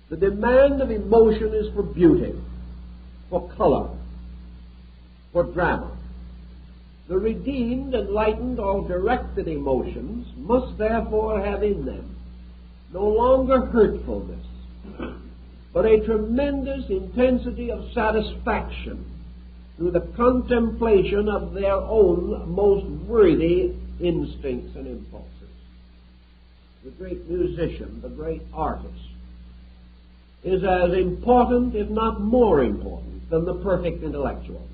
The demand of emotion is for beauty, for color, for drama. The redeemed, enlightened, or directed emotions must therefore have in them no longer hurtfulness, but a tremendous intensity of satisfaction through the contemplation of their own most worthy instincts and impulses. The great musician, the great artist, is as important, if not more important, than the perfect intellectual.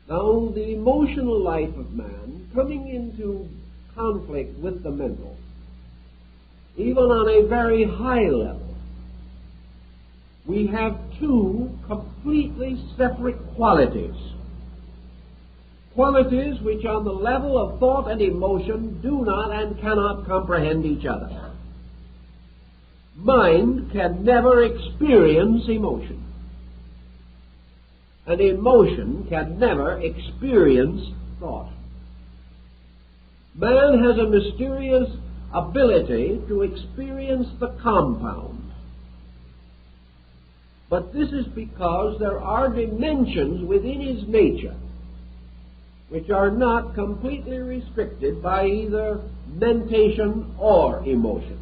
Now, the emotional life of man, coming into conflict with the mental, even on a very high level, we have two completely separate qualities. Qualities which on the level of thought and emotion do not and cannot comprehend each other. Mind can never experience emotion, and emotion can never experience thought. Man has a mysterious ability to experience the compound, but this is because there are dimensions within his nature which are not completely restricted by either mentation or emotion.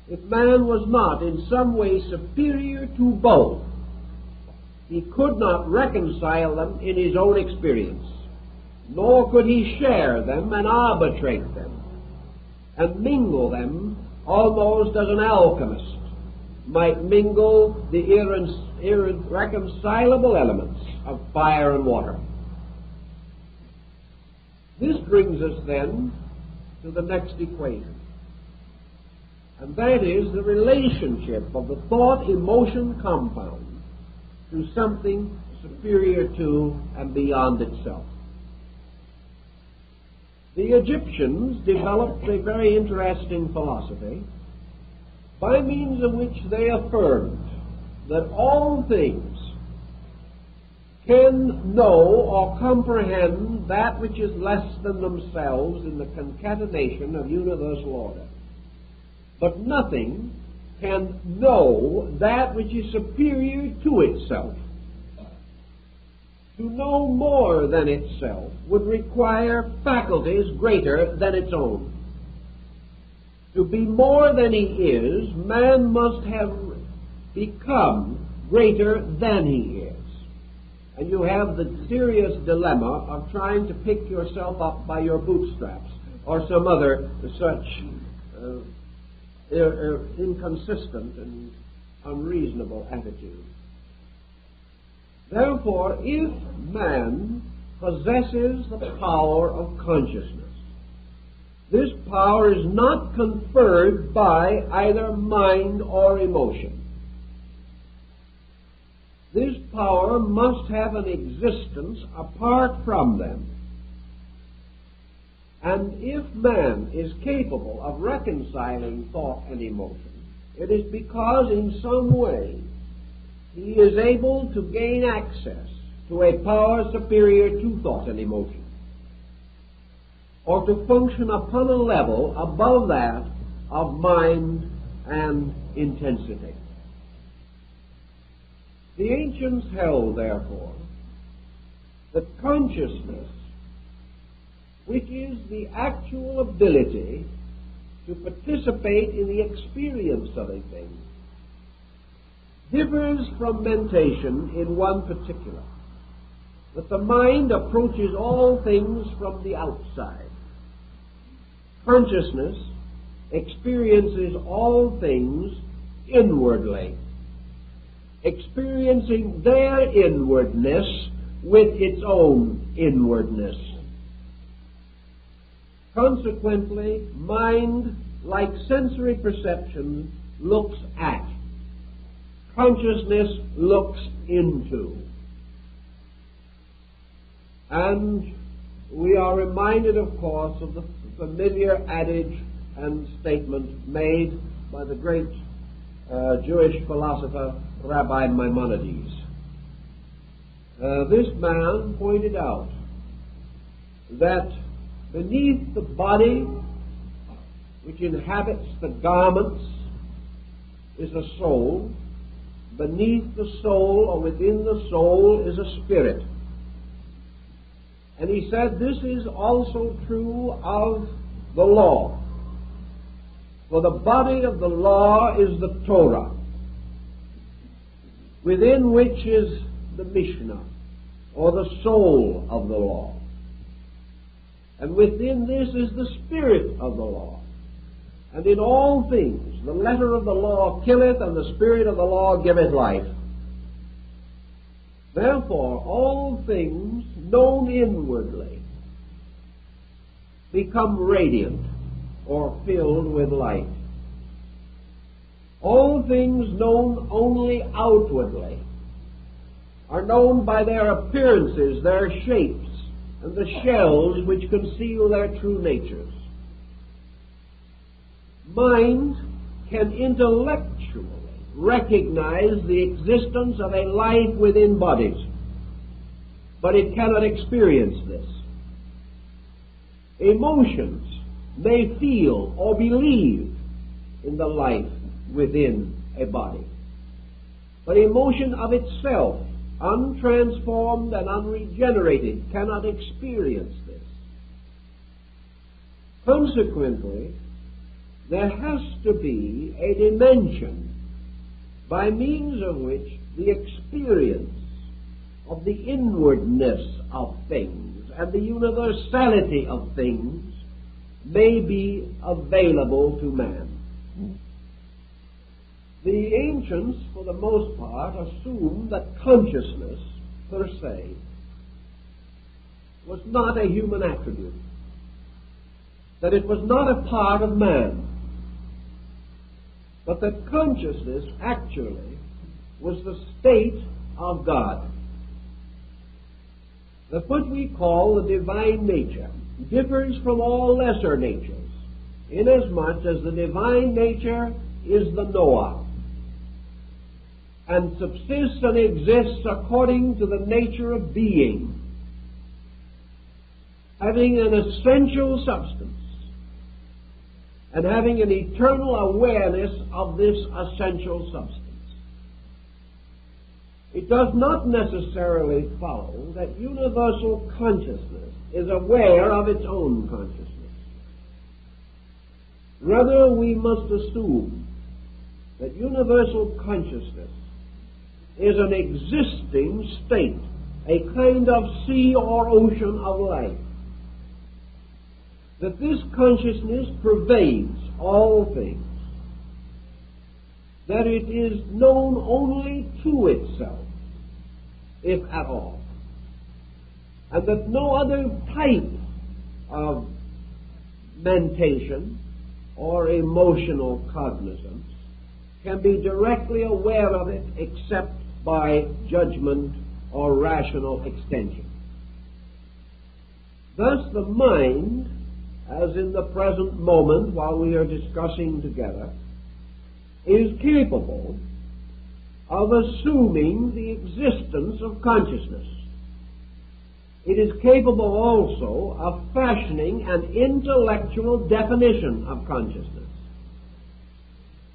If man was not in some way superior to both, he could not reconcile them in his own experience, nor could he share them and arbitrate them and mingle them almost as an alchemist might mingle the irreconcilable elements of fire and water. This brings us then to the next equation, and that is the relationship of the thought-emotion compound to something superior to and beyond itself. The Egyptians developed a very interesting philosophy by means of which they affirmed that all things can know or comprehend that which is less than themselves in the concatenation of universal order. But nothing can know that which is superior to itself. To know more than itself would require faculties greater than its own. To be more than he is, man must have become greater than he is. And you have the serious dilemma of trying to pick yourself up by your bootstraps or some other such inconsistent and unreasonable attitude. Therefore, if man possesses the power of consciousness, this power is not conferred by either mind or emotion. This power must have an existence apart from them. And if man is capable of reconciling thought and emotion, it is because in some way he is able to gain access to a power superior to thought and emotion, or to function upon a level above that of mind and intensity. The ancients held, therefore, that consciousness, which is the actual ability to participate in the experience of a thing, differs from mentation in one particular, that the mind approaches all things from the outside. Consciousness experiences all things inwardly, experiencing their inwardness with its own inwardness. Consequently, mind, like sensory perception, looks at. Consciousness looks into. And we are reminded, of course, of the familiar adage and statement made by the great Jewish philosopher Rabbi Maimonides. This man pointed out that beneath the body which inhabits the garments is a soul. Beneath the soul or within the soul is a spirit. And he said this is also true of the law. For the body of the law is the Torah, within which is the Mishnah, or the soul of the law. And within this is the spirit of the law. And in all things the letter of the law killeth, and the spirit of the law giveth life. Therefore all things known inwardly become radiant or filled with light. All things known only outwardly are known by their appearances, their shapes, and the shells which conceal their true natures. Mind can intellectually recognize the existence of a life within bodies, but it cannot experience this. Emotions may feel or believe in the life within a body, but emotion of itself, untransformed and unregenerated, cannot experience this. Consequently, there has to be a dimension by means of which the experience of the inwardness of things and the universality of things may be available to man. The ancients, for the most part, assumed that consciousness, per se, was not a human attribute, that it was not a part of man, but that consciousness actually was the state of God. That what we call the divine nature differs from all lesser natures, inasmuch as the divine nature is the knower. and subsists and exists according to the nature of being, having an essential substance, and having an eternal awareness of this essential substance. It does not necessarily follow that universal consciousness is aware of its own consciousness. Rather, we must assume that universal consciousness is an existing state, a kind of sea or ocean of life. That this consciousness pervades all things. That it is known only to itself, if at all. And that no other type of mentation or emotional cognizance can be directly aware of it except by judgment or rational extension. Thus the mind, as in the present moment while we are discussing together, is capable of assuming the existence of consciousness. It is capable also of fashioning an intellectual definition of consciousness.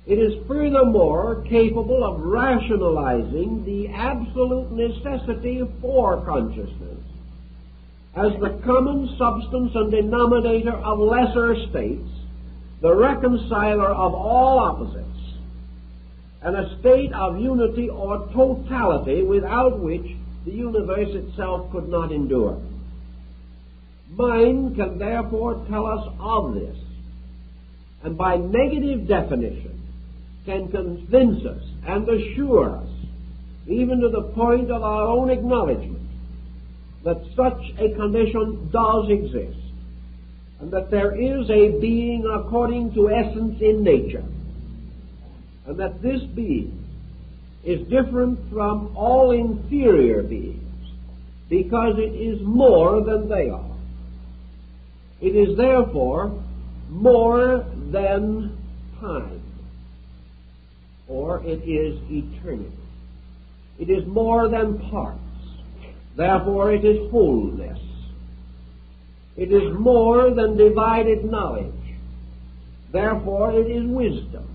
It is furthermore capable of rationalizing the absolute necessity for consciousness as the common substance and denominator of lesser states, the reconciler of all opposites, and a state of unity or totality without which the universe itself could not endure. Mind can therefore tell us of this, and by negative definition can convince us and assure us, even to the point of our own acknowledgement, that such a condition does exist, and that there is a being according to essence in nature, and that this being is different from all inferior beings because it is more than they are. It is therefore more than time, or it is eternity. It is more than parts, therefore it is wholeness. It is more than divided knowledge, therefore it is wisdom.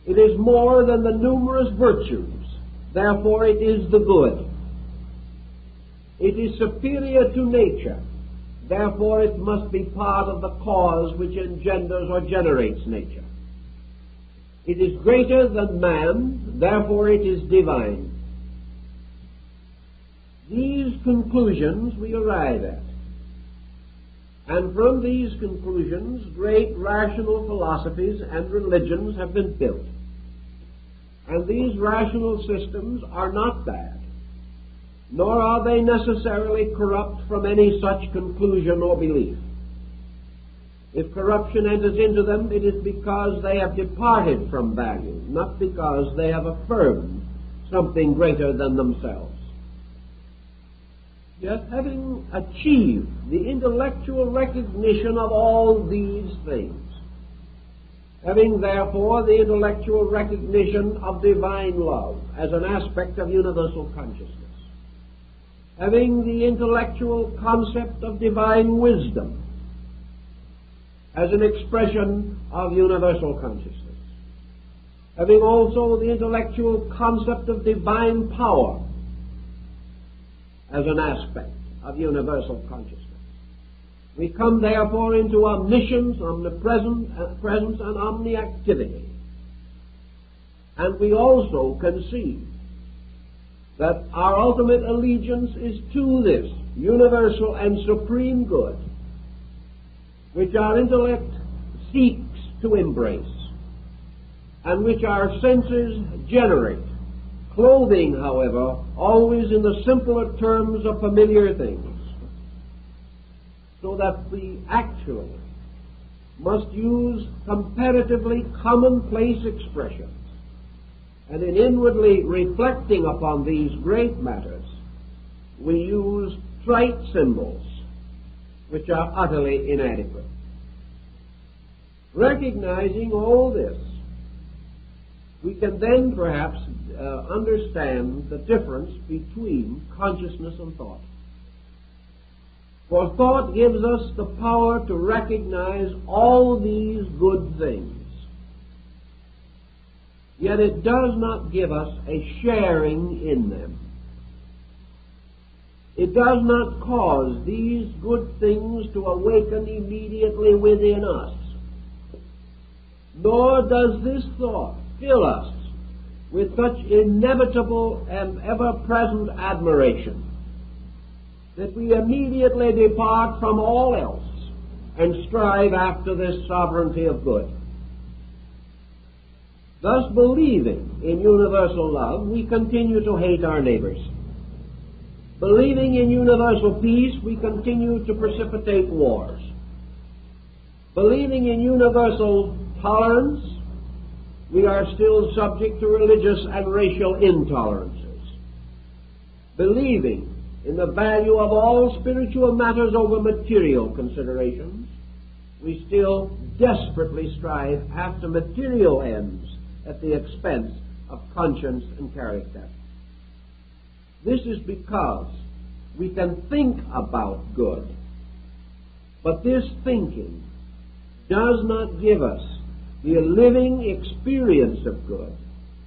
It is more than the numerous virtues, therefore it is the good. It is superior to nature, therefore it must be part of the cause which engenders or generates nature. It is greater than man, therefore it is divine. These conclusions we arrive at, and from these conclusions great rational philosophies and religions have been built. And these rational systems are not bad, nor are they necessarily corrupt from any such conclusion or belief. If corruption enters into them, it is because they have departed from value, not because they have affirmed something greater than themselves. Yet, having achieved the intellectual recognition of all these things, having therefore the intellectual recognition of divine love as an aspect of universal consciousness, having the intellectual concept of divine wisdom as an expression of universal consciousness, having also the intellectual concept of divine power as an aspect of universal consciousness, we come therefore into omniscience, omnipresence, and omniactivity. And we also conceive that our ultimate allegiance is to this universal and supreme good, which our intellect seeks to embrace, and which our senses generate, clothing, however, always in the simpler terms of familiar things, so that we actually must use comparatively commonplace expressions, and in inwardly reflecting upon these great matters, we use trite symbols which are utterly inadequate. Recognizing all this, we can then perhaps understand the difference between consciousness and thought. For thought gives us the power to recognize all these good things. Yet it does not give us a sharing in them. It does not cause these good things to awaken immediately within us. Nor does this thought fill us with such inevitable and ever-present admiration that we immediately depart from all else and strive after this sovereignty of good. Thus, believing in universal love, we continue to hate our neighbors. Believing in universal peace, we continue to precipitate wars. Believing in universal tolerance, we are still subject to religious and racial intolerances. Believing in the value of all spiritual matters over material considerations, we still desperately strive after material ends at the expense of conscience and character. This is because we can think about good, but this thinking does not give us the living experience of good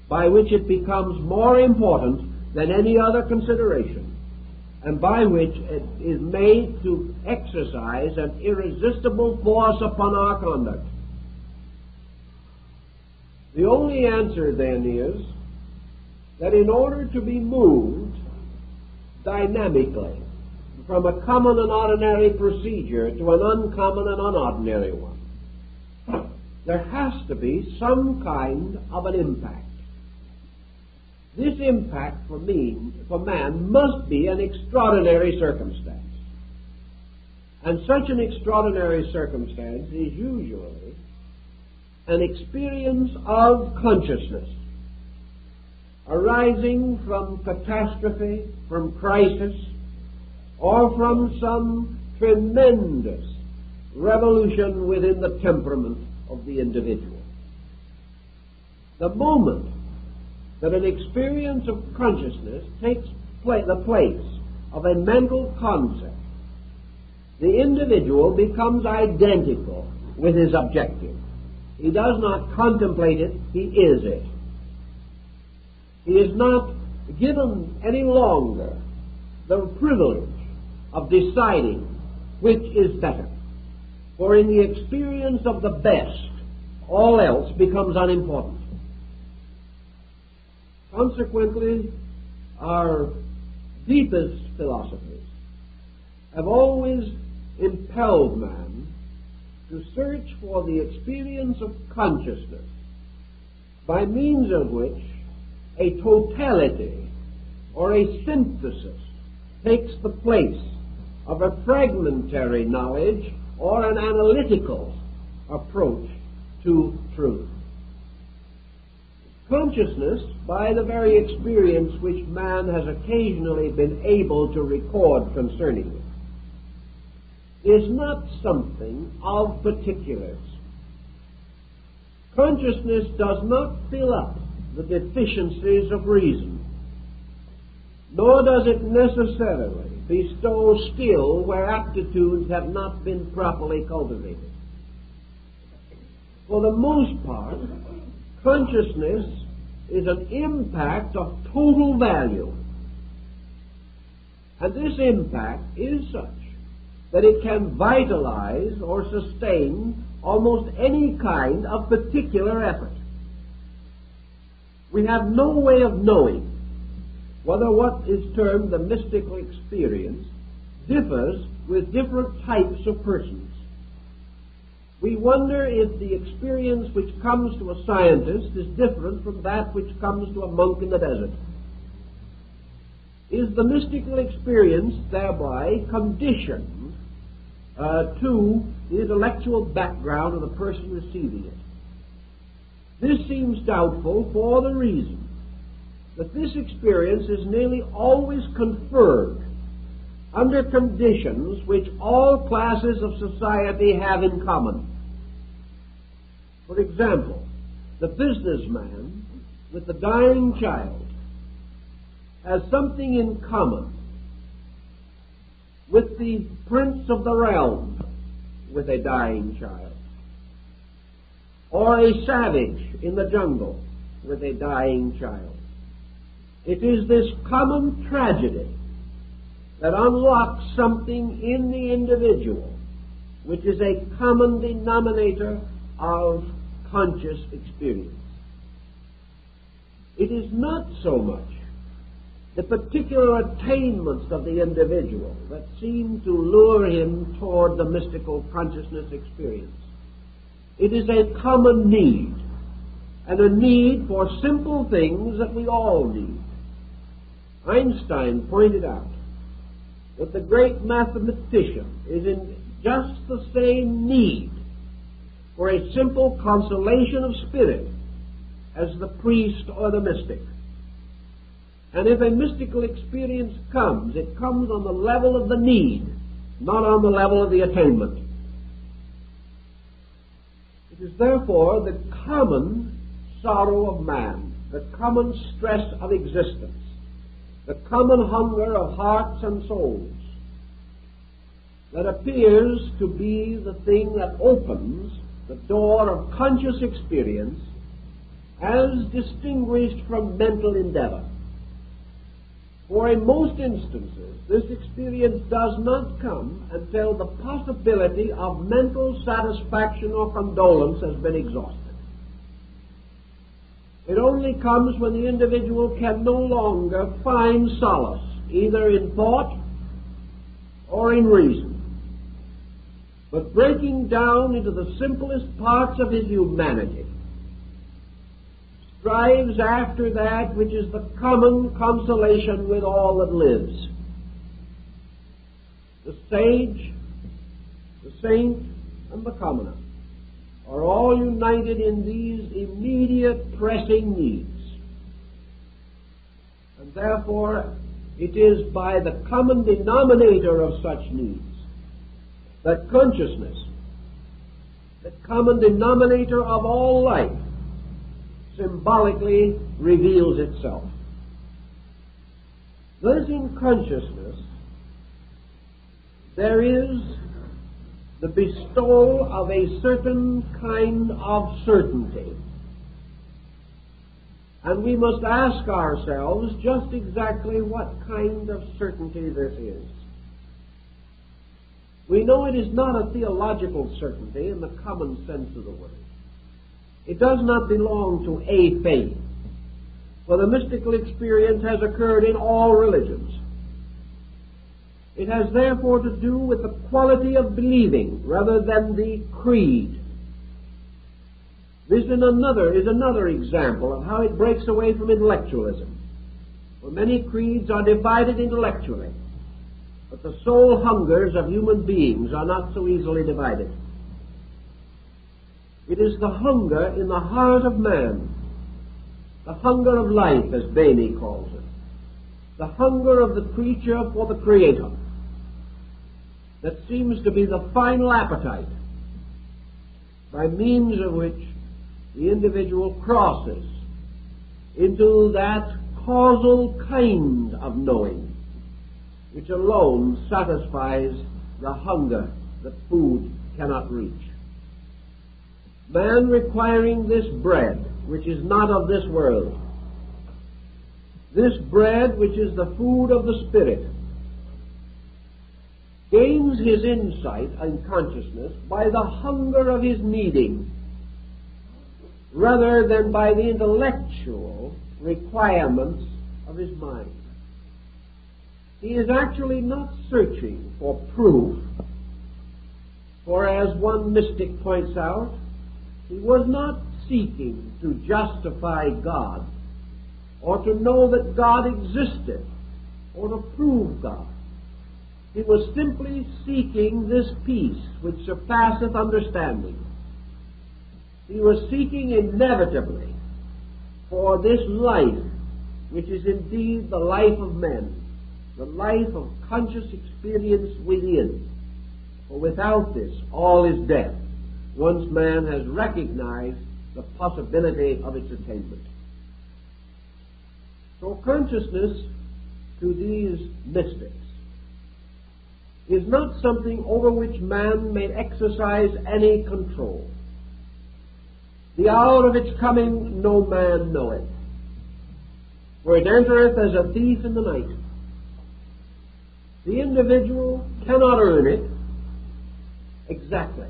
by which it becomes more important than any other consideration, and by which it is made to exercise an irresistible force upon our conduct. The only answer, then, is that in order to be moved dynamically from a common and ordinary procedure to an uncommon and unordinary one, there has to be some kind of an impact. This impact for man must be an extraordinary circumstance. And such an extraordinary circumstance is usually an experience of consciousness arising from catastrophe, from crisis, or from some tremendous revolution within the temperament of the individual. The moment that an experience of consciousness takes the place of a mental concept, the individual becomes identical with his objective. He does not contemplate it, he is it. He is not given any longer the privilege of deciding which is better. For in the experience of the best, all else becomes unimportant. Consequently, our deepest philosophies have always impelled man to search for the experience of consciousness by means of which a totality or a synthesis takes the place of a fragmentary knowledge or an analytical approach to truth. Consciousness, by the very experience which man has occasionally been able to record concerning it, is not something of particulars. Consciousness does not fill up the deficiencies of reason, nor does it necessarily bestow skill where aptitudes have not been properly cultivated. For the most part, consciousness is an impact of total value. And this impact is such that it can vitalize or sustain almost any kind of particular effort. We have no way of knowing whether what is termed the mystical experience differs with different types of persons. We wonder if the experience which comes to a scientist is different from that which comes to a monk in the desert. Is the mystical experience thereby conditioned to the intellectual background of the person receiving it? This seems doubtful for the reason that this experience is nearly always conferred under conditions which all classes of society have in common. For example, the businessman with the dying child has something in common with the prince of the realm with a dying child, or a savage in the jungle with a dying child. It is this common tragedy that unlocks something in the individual which is a common denominator of conscious experience. It is not so much the particular attainments of the individual that seem to lure him toward the mystical consciousness experience. It is a common need, and a need for simple things that we all need. Einstein pointed out that the great mathematician is in just the same need for a simple consolation of spirit as the priest or the mystic. And if a mystical experience comes, it comes on the level of the need, not on the level of the attainment. It is therefore the common sorrow of man, the common stress of existence, the common hunger of hearts and souls that appears to be the thing that opens the door of conscious experience as distinguished from mental endeavor. For in most instances, this experience does not come until the possibility of mental satisfaction or condolence has been exhausted. It only comes when the individual can no longer find solace, either in thought or in reason, but breaking down into the simplest parts of his humanity, strives after that which is the common consolation with all that lives. The sage, the saint, and the commoner are all united in these immediate pressing needs. And therefore, it is by the common denominator of such needs that consciousness, the common denominator of all life, symbolically reveals itself. Thus in consciousness there is the bestowal of a certain kind of certainty. And we must ask ourselves just exactly what kind of certainty this is. We know it is not a theological certainty in the common sense of the word. It does not belong to a faith, for the mystical experience has occurred in all religions. It has therefore to do with the quality of believing rather than the creed. This is another example of how it breaks away from intellectualism. For many creeds are divided intellectually, but the soul hungers of human beings are not so easily divided. It is the hunger in the heart of man, the hunger of life, as Bainey calls it, the hunger of the creature for the Creator, that seems to be the final appetite by means of which the individual crosses into that causal kind of knowing which alone satisfies the hunger that food cannot reach. Man requiring this bread, which is not of this world, this bread which is the food of the Spirit, gains his insight and consciousness by the hunger of his needing, rather than by the intellectual requirements of his mind. He is actually not searching for proof, for as one mystic points out, he was not seeking to justify God, or to know that God existed, or to prove God. He was simply seeking this peace which surpasseth understanding. He was seeking inevitably for this life, which is indeed the life of men, the life of conscious experience within. For without this, all is death, once man has recognized the possibility of its attainment. So consciousness to these mystics is not something over which man may exercise any control. The hour of its coming no man knoweth, for it entereth as a thief in the night. The individual cannot earn it exactly.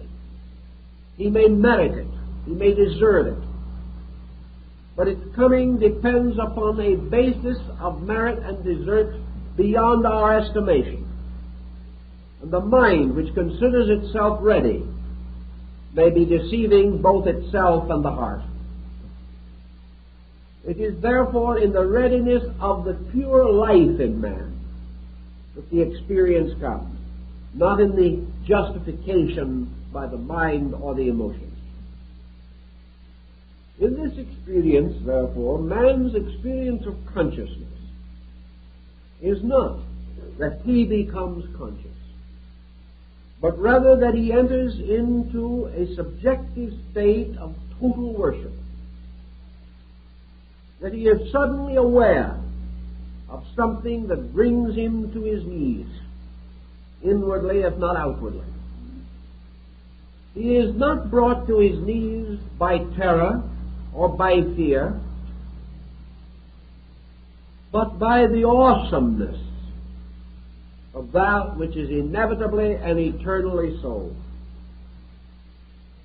He may merit it, he may deserve it, but its coming depends upon a basis of merit and desert beyond our estimation. And the mind which considers itself ready may be deceiving both itself and the heart. It is therefore in the readiness of the pure life in man that the experience comes, not in the justification by the mind or the emotions. In this experience, therefore, man's experience of consciousness is not that he becomes conscious, but rather that he enters into a subjective state of total worship, that he is suddenly aware of something that brings him to his knees, inwardly if not outwardly. He is not brought to his knees by terror or by fear, but by the awesomeness of that which is inevitably and eternally so.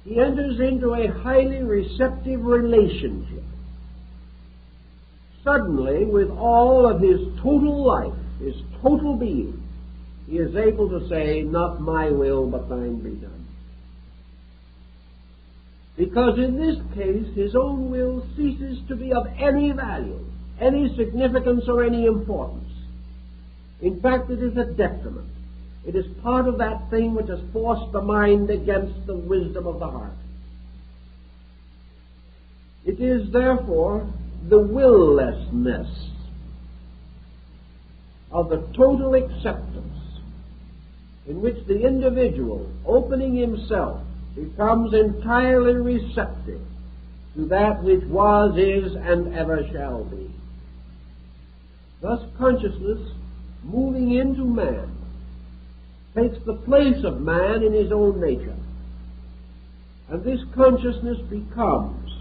He enters into a highly receptive relationship, suddenly, with all of his total life, his total being. He is able to say, not my will, but thine be done. Because in this case, his own will ceases to be of any value, any significance, or any importance. In fact, it is a detriment. It is part of that thing which has forced the mind against the wisdom of the heart. It is, therefore, the willlessness of the total acceptance in which the individual, opening himself, becomes entirely receptive to that which was, is, and ever shall be. Thus consciousness, moving into man, takes the place of man in his own nature. And this consciousness becomes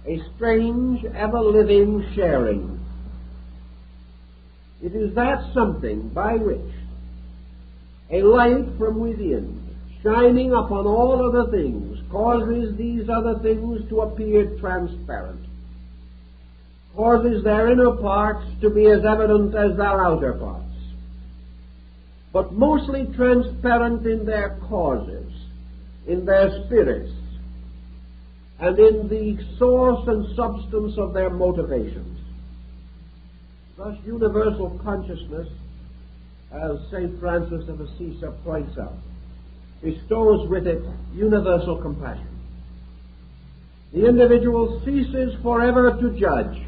a strange, ever-living sharing. It is that something by which a light from within, shining upon all other things, causes these other things to appear transparent, causes their inner parts to be as evident as their outer parts, but mostly transparent in their causes, in their spirits, and in the source and substance of their motivations. Thus, universal consciousness, as St. Francis of Assisi points out, bestows with it universal compassion. The individual ceases forever to judge,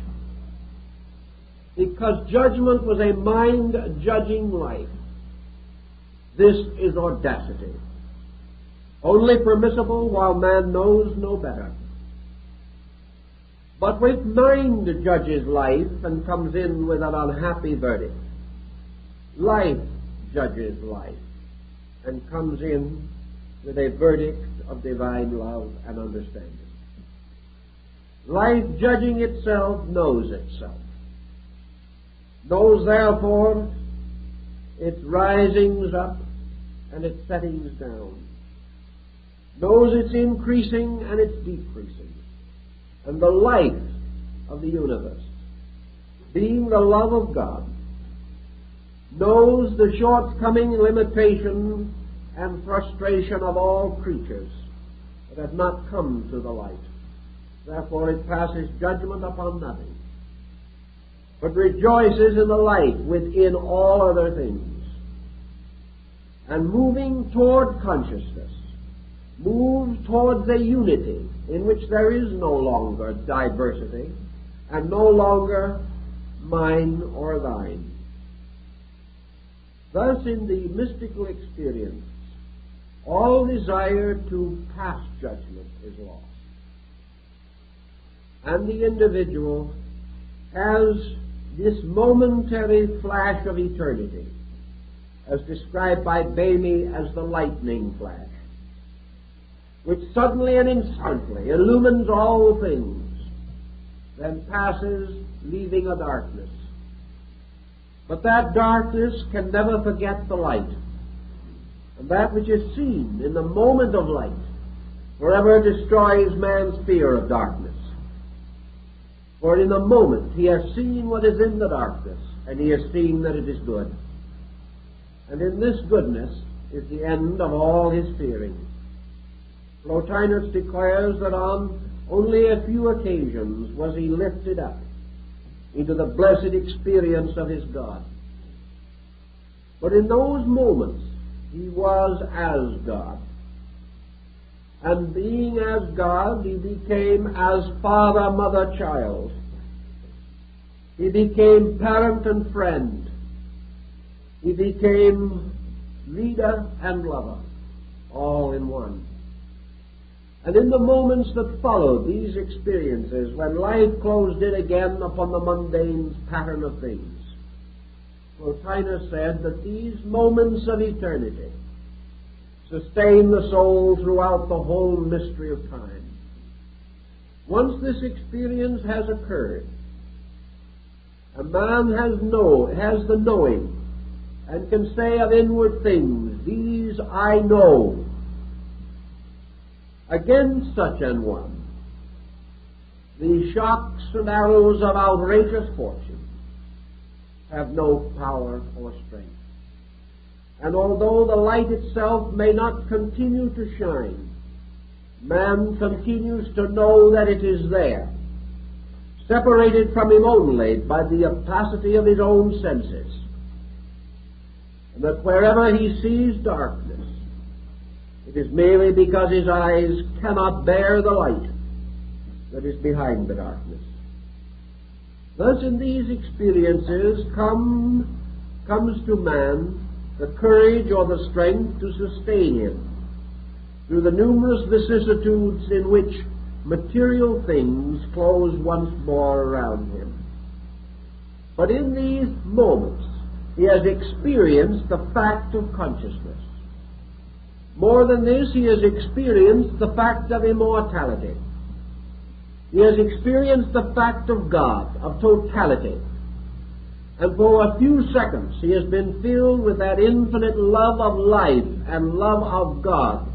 because judgment was a mind-judging life. This is audacity, only permissible while man knows no better. But when mind judges life and comes in with an unhappy verdict, life judges life and comes in with a verdict of divine love and understanding. Life, judging itself, knows itself, knows therefore its risings up and its settings down, knows its increasing and its decreasing, and the life of the universe, being the love of God, knows the shortcoming, limitation, and frustration of all creatures that have not come to the light. Therefore it passes judgment upon nothing, but rejoices in the light within all other things. And moving toward consciousness, moves towards a unity in which there is no longer diversity and no longer mine or thine. Thus, in the mystical experience, all desire to pass judgment is lost, and the individual has this momentary flash of eternity, as described by Bamey as the lightning flash, which suddenly and instantly illumines all things, then passes, leaving a darkness. But that darkness can never forget the light, and that which is seen in the moment of light forever destroys man's fear of darkness. For in a moment he has seen what is in the darkness, and he has seen that it is good. And in this goodness is the end of all his fearing. Plotinus declares that on only a few occasions was he lifted up into the blessed experience of his God. But in those moments he was as God. And being as God, he became as father, mother, child. He became parent and friend. He became leader and lover, all in one. And in the moments that followed these experiences, when life closed in again upon the mundane pattern of things, Plotinus said that these moments of eternity sustain the soul throughout the whole mystery of time. Once this experience has occurred, a man has the knowing and can say of inward things, these I know. Against such an one, the shocks and arrows of outrageous fortune have no power or strength. And although the light itself may not continue to shine, man continues to know that it is there, separated from him only by the opacity of his own senses, and that wherever he sees darkness, it is merely because his eyes cannot bear the light that is behind the darkness. Thus in these experiences comes to man the courage or the strength to sustain him through the numerous vicissitudes in which material things close once more around him. But in these moments he has experienced the fact of consciousness. More than this, he has experienced the fact of immortality. He has experienced the fact of God, of totality. And for a few seconds he has been filled with that infinite love of life and love of God,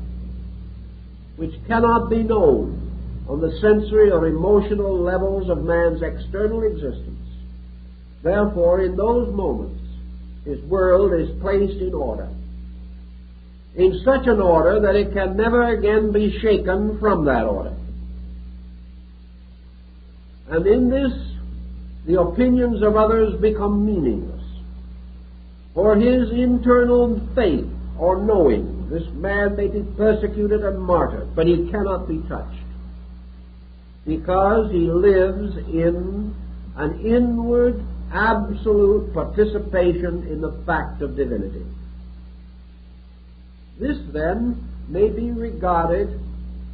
which cannot be known on the sensory or emotional levels of man's external existence. Therefore, in those moments, his world is placed in order, in such an order that it can never again be shaken from that order. And in this, the opinions of others become meaningless. For his internal faith or knowing, this man may be persecuted and martyred, but he cannot be touched, because he lives in an inward, absolute participation in the fact of divinity. This, then, may be regarded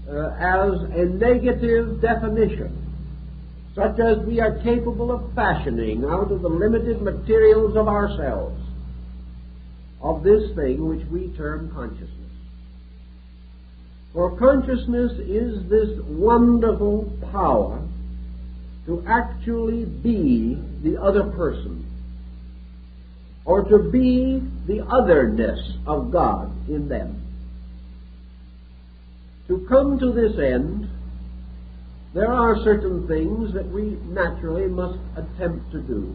as a negative definition, such as we are capable of fashioning out of the limited materials of ourselves, of this thing which we term consciousness. For consciousness is this wonderful power to actually be the other person, or to be the otherness of God in them. To come to this end, there are certain things that we naturally must attempt to do.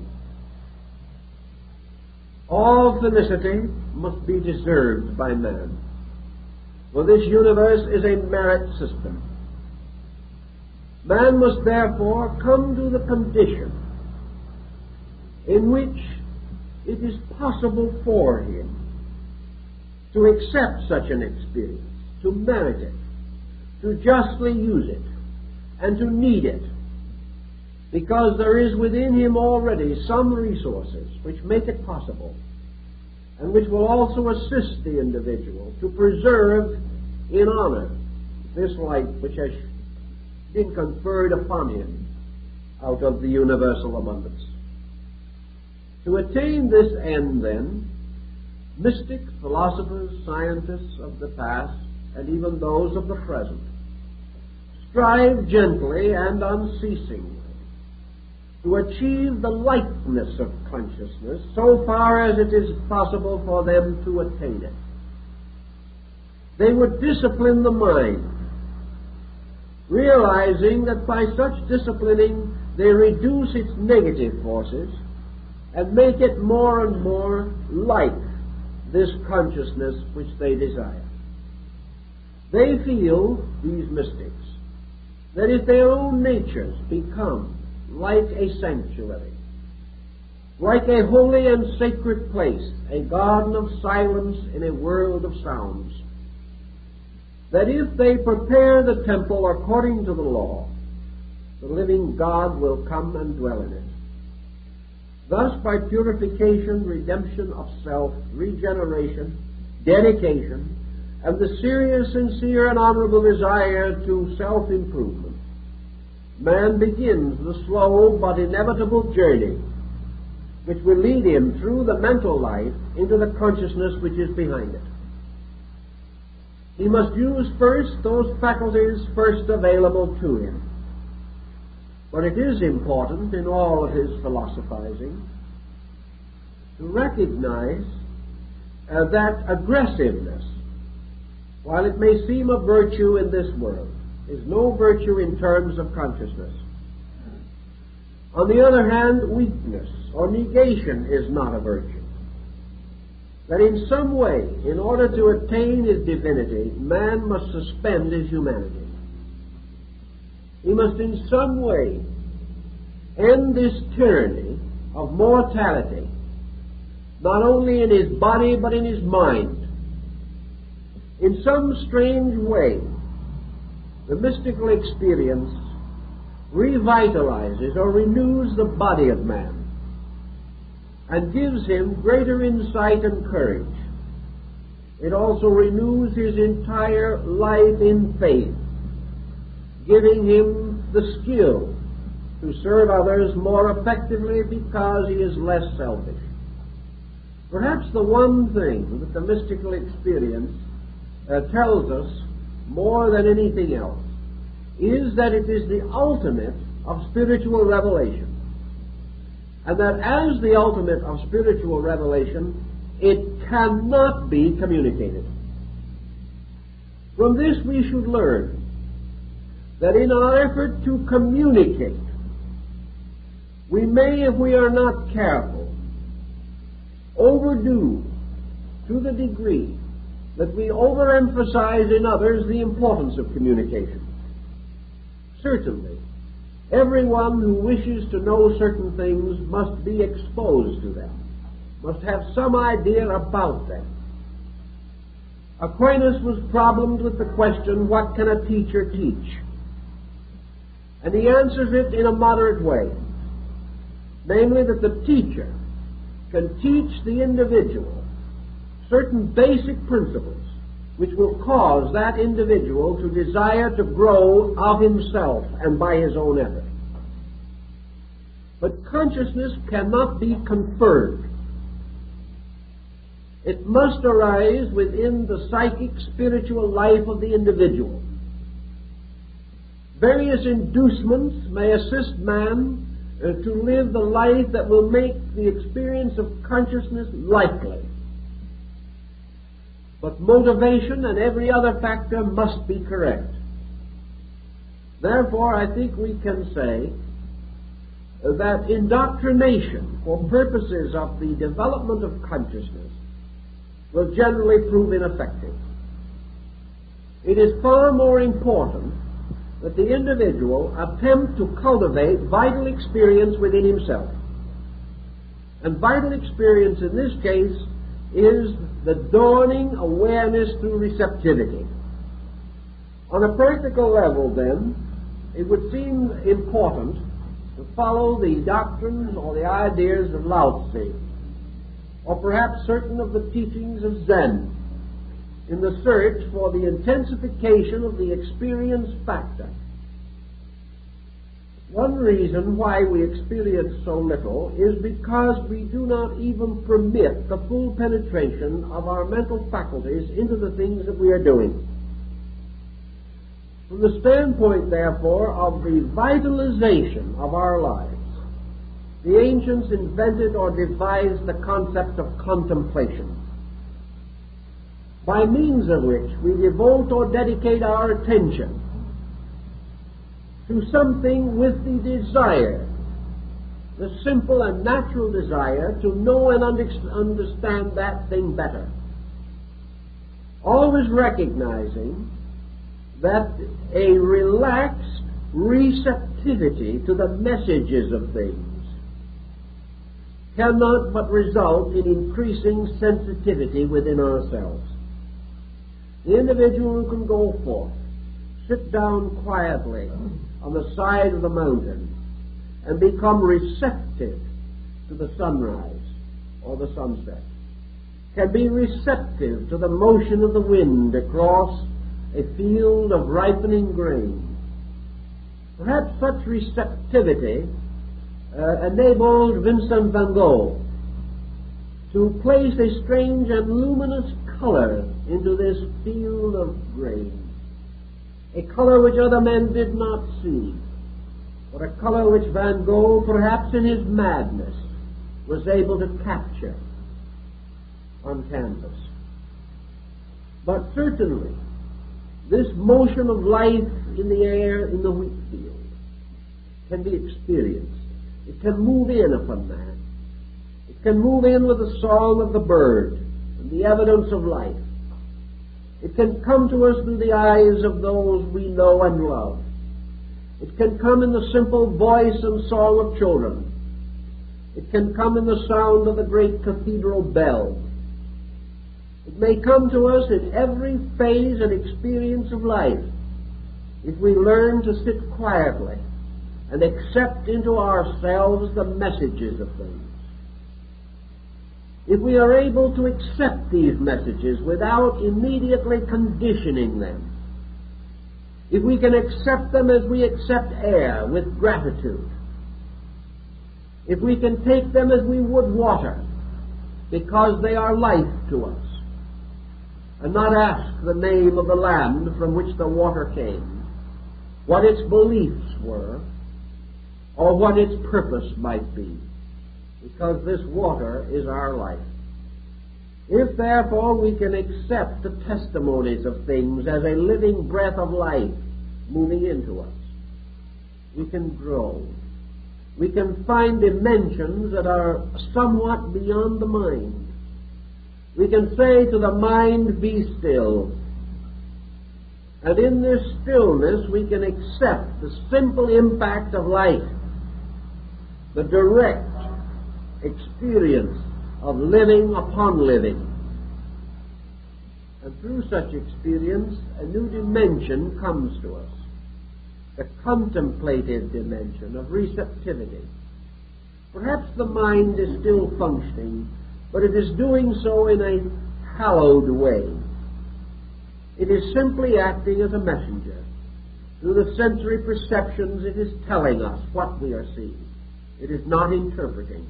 All felicity must be deserved by man, for this universe is a merit system. Man must therefore come to the condition in which it is possible for him to accept such an experience, to merit it, to justly use it, and to need it, because there is within him already some resources which make it possible, and which will also assist the individual to preserve in honor this light which has been conferred upon him out of the universal abundance. To attain this end, then, mystics, philosophers, scientists of the past, and even those of the present, strive gently and unceasingly to achieve the likeness of consciousness so far as it is possible for them to attain it. They would discipline the mind, realizing that by such disciplining they reduce its negative forces and make it more and more like this consciousness which they desire. They feel, these mystics, that if their own natures become like a sanctuary, like a holy and sacred place, a garden of silence in a world of sounds, that if they prepare the temple according to the law, the living God will come and dwell in it. Thus, by purification, redemption of self, regeneration, dedication, and the serious, sincere, and honorable desire to self-improvement, man begins the slow but inevitable journey which will lead him through the mental life into the consciousness which is behind it. He must use first those faculties first available to him. But it is important in all of his philosophizing to recognize that aggressiveness, while it may seem a virtue in this world, is no virtue in terms of consciousness. On the other hand, weakness or negation is not a virtue. That in some way, in order to attain his divinity, man must suspend his humanity. He must in some way end this tyranny of mortality, not only in his body but in his mind. In some strange way, the mystical experience revitalizes or renews the body of man and gives him greater insight and courage. It also renews his entire life in faith, giving him the skill to serve others more effectively because he is less selfish. Perhaps the one thing that the mystical experience tells us more than anything else is that it is the ultimate of spiritual revelation, and that as the ultimate of spiritual revelation, it cannot be communicated. From this we should learn that in our effort to communicate, we may, if we are not careful, overdo to the degree that we overemphasize in others the importance of communication. Certainly, everyone who wishes to know certain things must be exposed to them, must have some idea about them. Aquinas was problemed with the question, what can a teacher teach? And he answers it in a moderate way, namely that the teacher can teach the individual certain basic principles which will cause that individual to desire to grow of himself and by his own effort. But consciousness cannot be conferred. It must arise within the psychic, spiritual life of the individual. Various inducements may assist man to live the life that will make the experience of consciousness likely. But motivation and every other factor must be correct. Therefore, I think we can say that indoctrination for purposes of the development of consciousness will generally prove ineffective. It is far more important that the individual attempt to cultivate vital experience within himself. And vital experience in this case is the dawning awareness through receptivity. On a practical level, then, it would seem important to follow the doctrines or the ideas of Lao Tzu, or perhaps certain of the teachings of Zen, in the search for the intensification of the experience factor. One reason why we experience so little is because we do not even permit the full penetration of our mental faculties into the things that we are doing. From the standpoint, therefore, of the vitalization of our lives, the ancients invented or devised the concept of contemplation, by means of which we devote or dedicate our attention to something with the desire, the simple and natural desire to know and understand that thing better. Always recognizing that a relaxed receptivity to the messages of things cannot but result in increasing sensitivity within ourselves. The individual who can go forth, sit down quietly on the side of the mountain and become receptive to the sunrise or the sunset, can be receptive to the motion of the wind across a field of ripening grain. Perhaps such receptivity enabled Vincent van Gogh to place a strange and luminous color into this field of grain, a color which other men did not see, but a color which Van Gogh, perhaps in his madness, was able to capture on canvas. But certainly, this motion of life in the air in the wheat field can be experienced. It can move in upon man. It can move in with the song of the bird and the evidence of life. It can come to us through the eyes of those we know and love. It can come in the simple voice and song of children. It can come in the sound of the great cathedral bell. It may come to us in every phase and experience of life if we learn to sit quietly and accept into ourselves the messages of things. If we are able to accept these messages without immediately conditioning them, if we can accept them as we accept air with gratitude, if we can take them as we would water because they are life to us, and not ask the name of the land from which the water came, what its beliefs were, or what its purpose might be, because this water is our life. If, therefore, we can accept the testimonies of things as a living breath of life moving into us, we can grow. We can find dimensions that are somewhat beyond the mind. We can say to the mind, be still. And in this stillness we can accept the simple impact of life, the direct experience of living upon living. And through such experience, a new dimension comes to us, the contemplative dimension of receptivity. Perhaps the mind is still functioning, but it is doing so in a hallowed way. It is simply acting as a messenger. Through the sensory perceptions, it is telling us what we are seeing. It is not interpreting,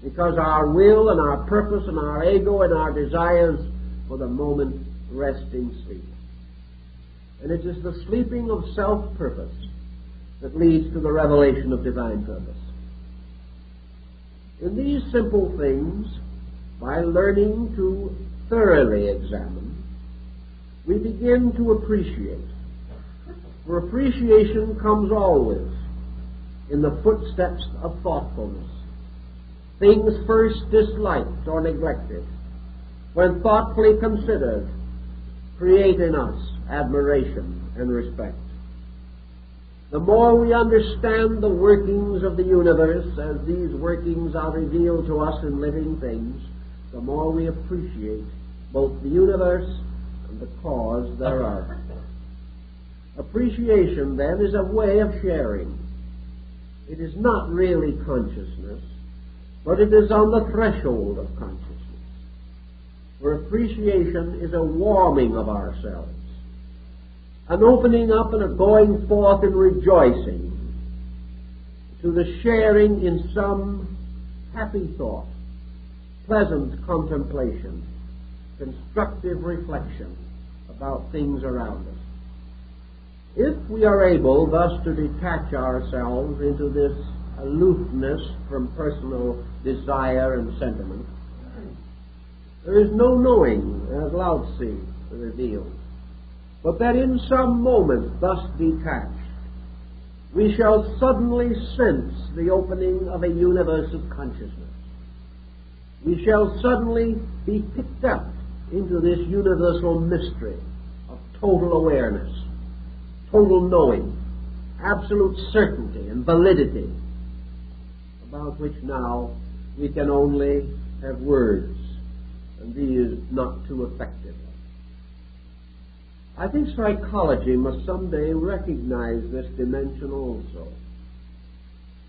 because our will and our purpose and our ego and our desires for the moment rest in sleep. And it is the sleeping of self-purpose that leads to the revelation of divine purpose. In these simple things, by learning to thoroughly examine, we begin to appreciate. For appreciation comes always in the footsteps of thoughtfulness. Things first disliked or neglected, when thoughtfully considered, create in us admiration and respect. The more we understand the workings of the universe as these workings are revealed to us in living things, the more we appreciate both the universe and the cause thereof. Appreciation, then, is a way of sharing. It is not really consciousness, but it is on the threshold of consciousness. For appreciation is a warming of ourselves, an opening up and a going forth in rejoicing to the sharing in some happy thought, pleasant contemplation, constructive reflection about things around us. If we are able thus to detach ourselves into this aloofness from personal desire and sentiment, there is no knowing, as Lao Tzu revealed, but that in some moment thus detached, we shall suddenly sense the opening of a universe of consciousness. We shall suddenly be picked up into this universal mystery of total awareness, total knowing, absolute certainty and validity, about which now we can only have words, and these not too effective. I think psychology must someday recognize this dimension also.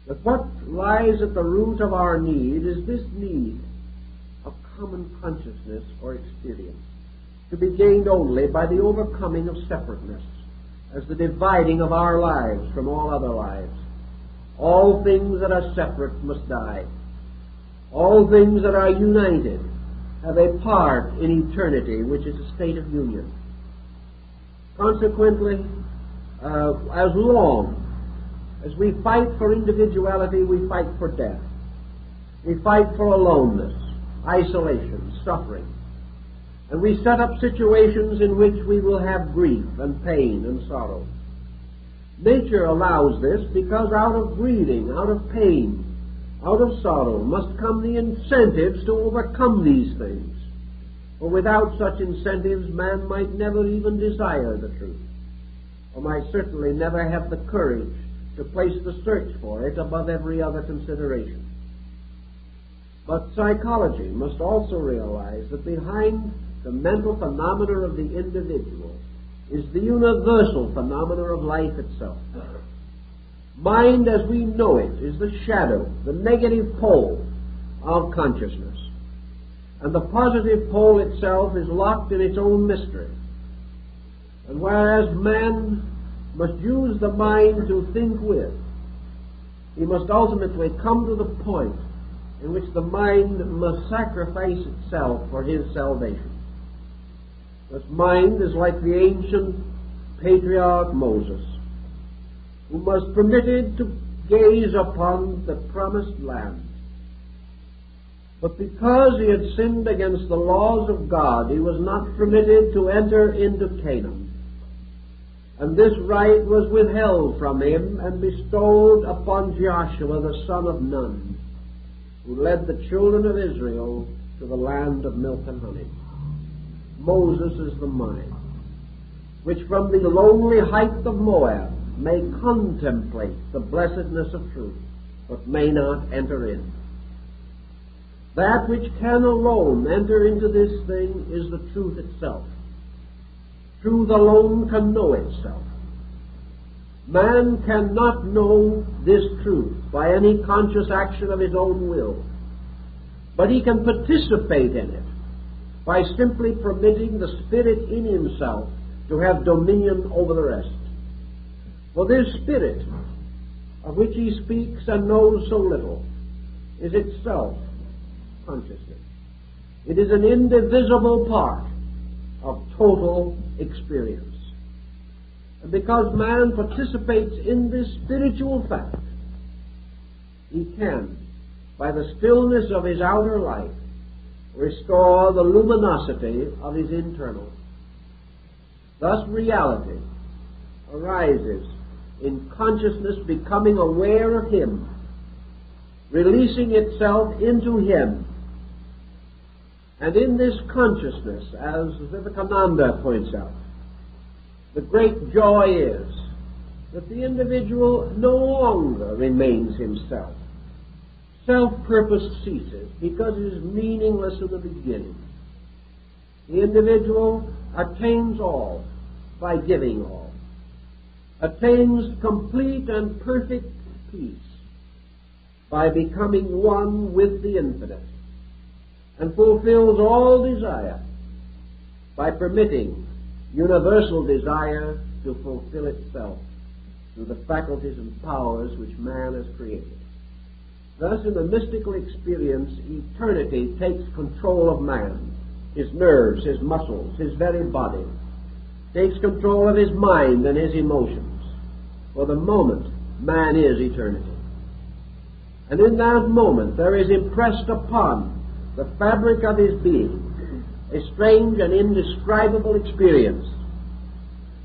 That what lies at the root of our need is this need of common consciousness or experience, to be gained only by the overcoming of separateness, as the dividing of our lives from all other lives. All things that are separate must die. All things that are united have a part in eternity, which is a state of union. Consequently, as long as we fight for individuality, we fight for death. We fight for aloneness, isolation, suffering. And we set up situations in which we will have grief and pain and sorrow. Nature allows this because out of grieving, out of pain, out of sorrow must come the incentives to overcome these things. For without such incentives, man might never even desire the truth, or might certainly never have the courage to place the search for it above every other consideration. But psychology must also realize that behind the mental phenomena of the individual is the universal phenomena of life itself. Mind as we know it is the shadow, the negative pole of consciousness. And the positive pole itself is locked in its own mystery. And whereas man must use the mind to think with, he must ultimately come to the point in which the mind must sacrifice itself for his salvation. This mind is like the ancient patriarch Moses, who was permitted to gaze upon the promised land. But because he had sinned against the laws of God, he was not permitted to enter into Canaan. And this right was withheld from him and bestowed upon Joshua the son of Nun, who led the children of Israel to the land of milk and honey. Moses is the mind, which from the lonely height of Moab may contemplate the blessedness of truth, but may not enter in. That which can alone enter into this thing is the truth itself. Truth alone can know itself. Man cannot know this truth by any conscious action of his own will, but he can participate in it by simply permitting the Spirit in himself to have dominion over the rest. For this Spirit, of which he speaks and knows so little, is itself consciousness. It is an indivisible part of total experience. And because man participates in this spiritual fact, he can, by the stillness of his outer life, restore the luminosity of his internal. Thus reality arises in consciousness becoming aware of him, releasing itself into him. And in this consciousness, as Vivekananda points out, the great joy is that the individual no longer remains himself. Self-purpose ceases because it is meaningless in the beginning. The individual attains all by giving all, attains complete and perfect peace by becoming one with the infinite, and fulfills all desire by permitting universal desire to fulfill itself through the faculties and powers which man has created. Thus, in the mystical experience, eternity takes control of man, his nerves, his muscles, his very body, takes control of his mind and his emotions. For the moment, man is eternity. And in that moment, there is impressed upon the fabric of his being a strange and indescribable experience.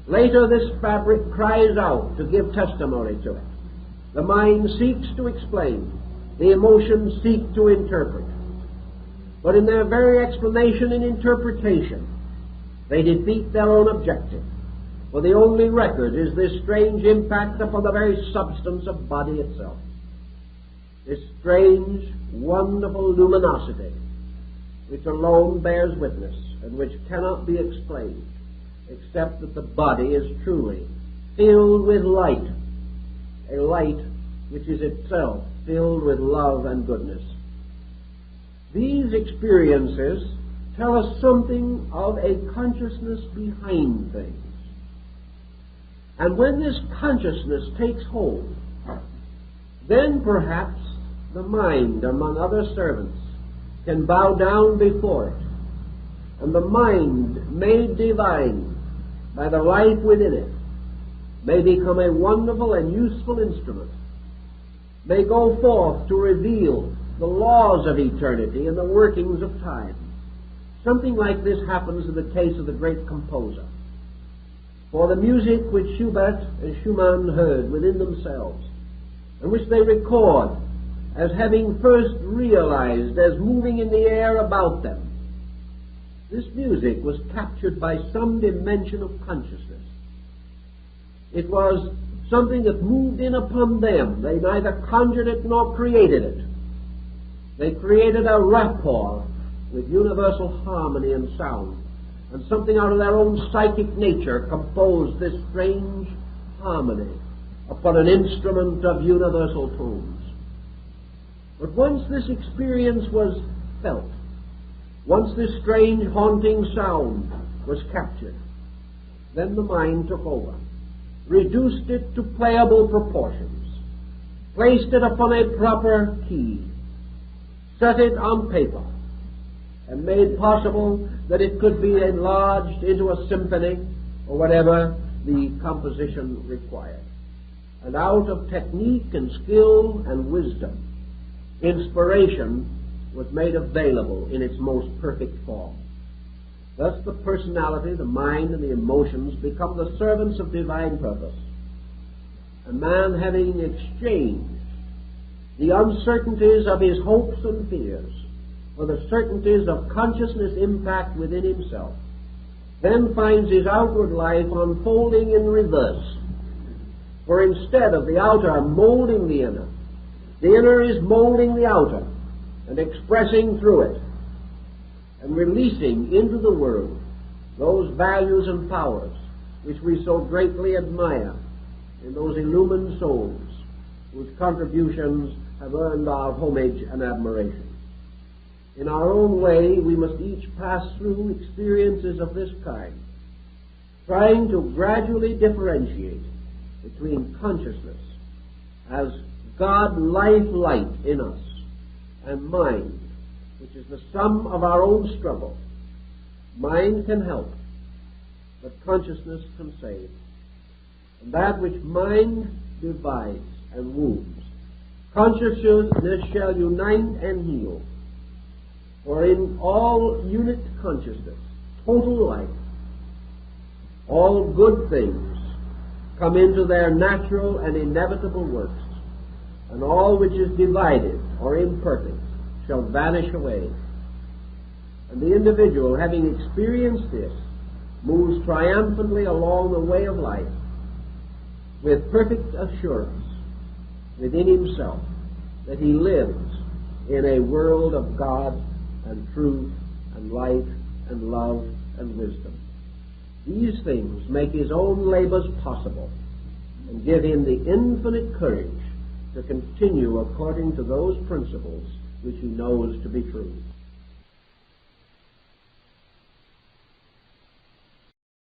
Later, this fabric cries out to give testimony to it. The mind seeks to explain. The emotions seek to interpret. But in their very explanation and interpretation, they defeat their own objective. For the only record is this strange impact upon the very substance of body itself. This strange, wonderful luminosity, which alone bears witness and which cannot be explained, except that the body is truly filled with light, a light which is itself filled with love and goodness. These experiences tell us something of a consciousness behind things. And when this consciousness takes hold, then perhaps the mind, among other servants, can bow down before it. And the mind, made divine by the life within it, may become a wonderful and useful instrument, may go forth to reveal the laws of eternity and the workings of time. Something like this happens in the case of the great composer. For the music which Schubert and Schumann heard within themselves, and which they record as having first realized as moving in the air about them, this music was captured by some dimension of consciousness. It was something that moved in upon them. They neither conjured it nor created it. They created a rapport with universal harmony and sound, and something out of their own psychic nature composed this strange harmony upon an instrument of universal tones. But once this experience was felt, once this strange haunting sound was captured, then the mind took over, reduced it to playable proportions, placed it upon a proper key, set it on paper, and made possible that it could be enlarged into a symphony or whatever the composition required. And out of technique and skill and wisdom, inspiration was made available in its most perfect form. Thus the personality, the mind, and the emotions become the servants of divine purpose. A man having exchanged the uncertainties of his hopes and fears for the certainties of consciousness impact within himself, then finds his outward life unfolding in reverse. For instead of the outer molding the inner is molding the outer and expressing through it and releasing into the world those values and powers which we so greatly admire in those illumined souls whose contributions have earned our homage and admiration. In our own way, we must each pass through experiences of this kind, trying to gradually differentiate between consciousness as God light in us and mind, which is the sum of our own struggle. Mind can help, but consciousness can save. And that which mind divides and wounds, consciousness shall unite and heal. For in all unit consciousness, total life, all good things come into their natural and inevitable works, and all which is divided or imperfect shall vanish away. And the individual, having experienced this, moves triumphantly along the way of life with perfect assurance within himself that he lives in a world of God and truth and light and love and wisdom. These things make his own labors possible and give him the infinite courage to continue according to those principles which he knows to be true.